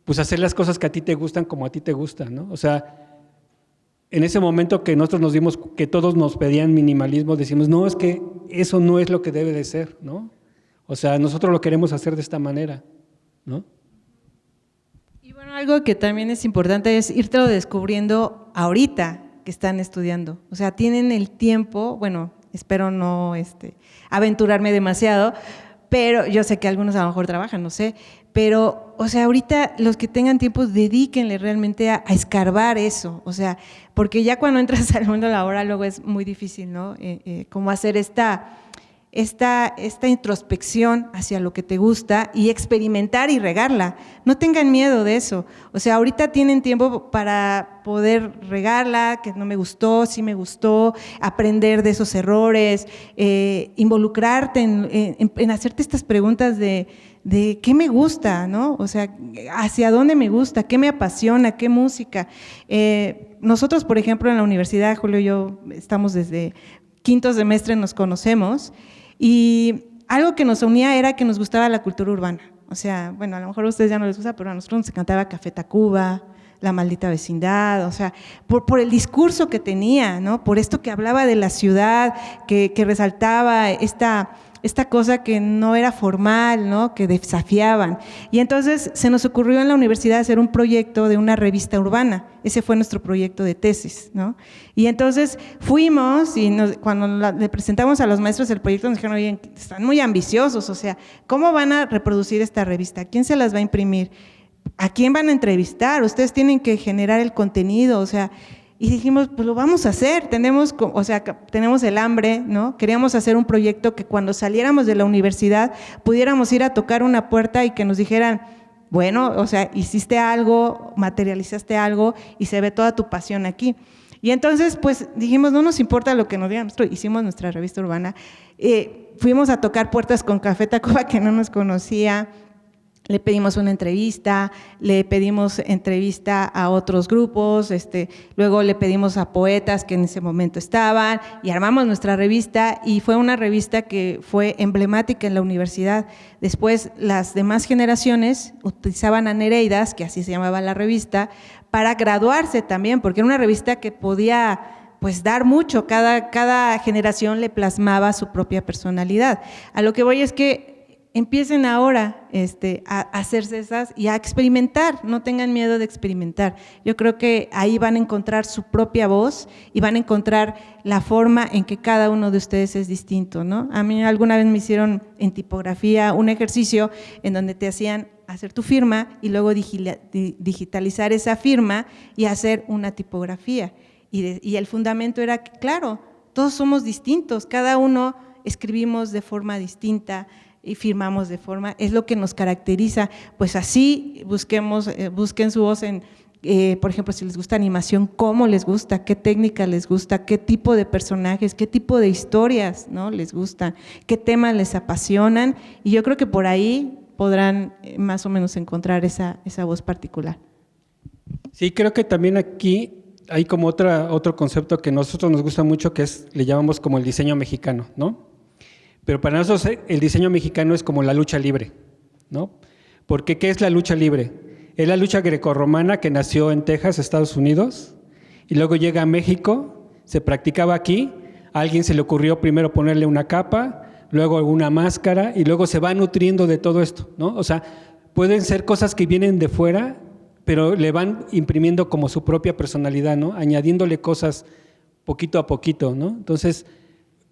S4: pues, hacer las cosas que a ti te gustan como a ti te gustan, ¿no? O sea, en ese momento que nosotros nos dimos, que todos nos pedían minimalismo, decimos, no, es que eso no es lo que debe de ser, ¿no? O sea, nosotros lo queremos hacer de esta manera, ¿no?
S3: Algo que también es importante es irlo descubriendo ahorita que están estudiando. O sea, tienen el tiempo, bueno, espero no aventurarme demasiado, pero yo sé que algunos a lo mejor trabajan, no sé, pero, o sea, ahorita los que tengan tiempo, dedíquenle realmente a escarbar eso, o sea, porque ya cuando entras al mundo laboral luego es muy difícil, ¿no? Como hacer esta introspección hacia lo que te gusta y experimentar y regarla. No tengan miedo de eso. O sea, ahorita tienen tiempo para poder regarla, que no me gustó, sí me gustó, aprender de esos errores, involucrarte en hacerte estas preguntas de qué me gusta, ¿no? O sea, hacia dónde me gusta, qué me apasiona, qué música. Nosotros, por ejemplo, en la universidad, Julio y yo estamos desde quinto semestre, nos conocemos. Y algo que nos unía era que nos gustaba la cultura urbana. O sea, bueno, a lo mejor a ustedes ya no les gusta, pero a nosotros nos encantaba Café Tacuba, La Maldita Vecindad, o sea, por el discurso que tenía, ¿no? Por esto que hablaba de la ciudad, que resaltaba esta cosa que no era formal, ¿no? Que desafiaban. Y entonces se nos ocurrió en la universidad hacer un proyecto de una revista urbana. Ese fue nuestro proyecto de tesis, ¿no? Y entonces fuimos y cuando le presentamos a los maestros el proyecto nos dijeron, oye, están muy ambiciosos, o sea, ¿cómo van a reproducir esta revista? ¿Quién se las va a imprimir? ¿A quién van a entrevistar? Ustedes tienen que generar el contenido, o sea, y dijimos, pues lo vamos a hacer, tenemos el hambre, ¿no? Queríamos hacer un proyecto que cuando saliéramos de la universidad pudiéramos ir a tocar una puerta y que nos dijeran, bueno, o sea, hiciste algo, materializaste algo y se ve toda tu pasión aquí. Y entonces, pues dijimos, no nos importa lo que nos digan, hicimos nuestra revista urbana, fuimos a tocar puertas con Café Tacuba que no nos conocía, le pedimos una entrevista, le pedimos entrevista a otros grupos, luego le pedimos a poetas que en ese momento estaban y armamos nuestra revista y fue una revista que fue emblemática en la universidad. Después las demás generaciones utilizaban a Nereidas, que así se llamaba la revista, para graduarse también, porque era una revista que podía pues dar mucho, cada generación le plasmaba su propia personalidad. A lo que voy es que empiecen ahora a hacerse esas y a experimentar, no tengan miedo de experimentar. Yo creo que ahí van a encontrar su propia voz y van a encontrar la forma en que cada uno de ustedes es distinto, ¿no? A mí alguna vez me hicieron en tipografía un ejercicio en donde te hacían hacer tu firma y luego digitalizar esa firma y hacer una tipografía. Y el fundamento era que, claro, todos somos distintos, cada uno escribimos de forma distinta, y firmamos de forma, es lo que nos caracteriza, pues así busquen su voz en, por ejemplo, si les gusta animación, cómo les gusta, qué técnica les gusta, qué tipo de personajes, qué tipo de historias, ¿no? les gustan, qué temas les apasionan, y yo creo que por ahí podrán más o menos encontrar esa voz particular.
S4: Sí, creo que también aquí hay como otro concepto que a nosotros nos gusta mucho, que le llamamos como el diseño mexicano, ¿no? Pero para nosotros el diseño mexicano es como la lucha libre, ¿no? Porque ¿qué es la lucha libre? Es la lucha grecorromana que nació en Texas, Estados Unidos, y luego llega a México, se practicaba aquí, a alguien se le ocurrió primero ponerle una capa, luego una máscara, y luego se va nutriendo de todo esto, ¿no? O sea, pueden ser cosas que vienen de fuera, pero le van imprimiendo como su propia personalidad, ¿no? Añadiéndole cosas poquito a poquito, ¿no? Entonces,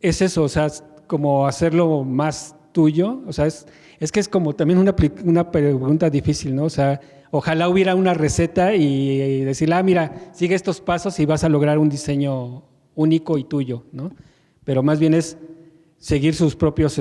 S4: es eso, o sea, como hacerlo más tuyo, o sea, es que es como también una pregunta difícil, ¿no? O sea, Ojalá hubiera una receta y decirle, mira, sigue estos pasos y vas a lograr un diseño único y tuyo, ¿no? Pero más bien es seguir sus propios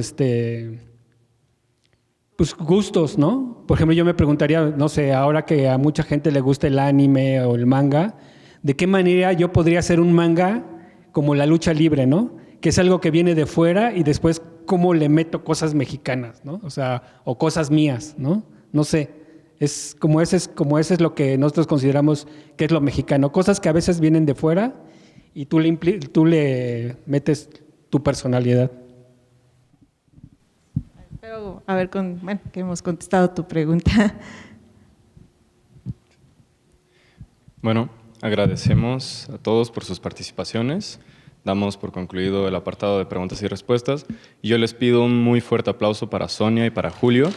S4: pues, gustos, ¿no? Por ejemplo, yo me preguntaría, no sé, ahora que a mucha gente le gusta el anime o el manga, ¿de qué manera yo podría hacer un manga como la lucha libre, ¿no? Que es algo que viene de fuera y después cómo le meto cosas mexicanas, ¿no? O sea, o cosas mías, ¿no? No sé. Es como ese es lo que nosotros consideramos que es lo mexicano. Cosas que a veces vienen de fuera y tú le metes tu personalidad.
S3: Pero, a ver, bueno, que hemos contestado tu pregunta.
S2: Bueno, agradecemos a todos por sus participaciones. Damos por concluido el apartado de preguntas y respuestas. Y yo les pido un muy fuerte aplauso para Sonia y para Julio.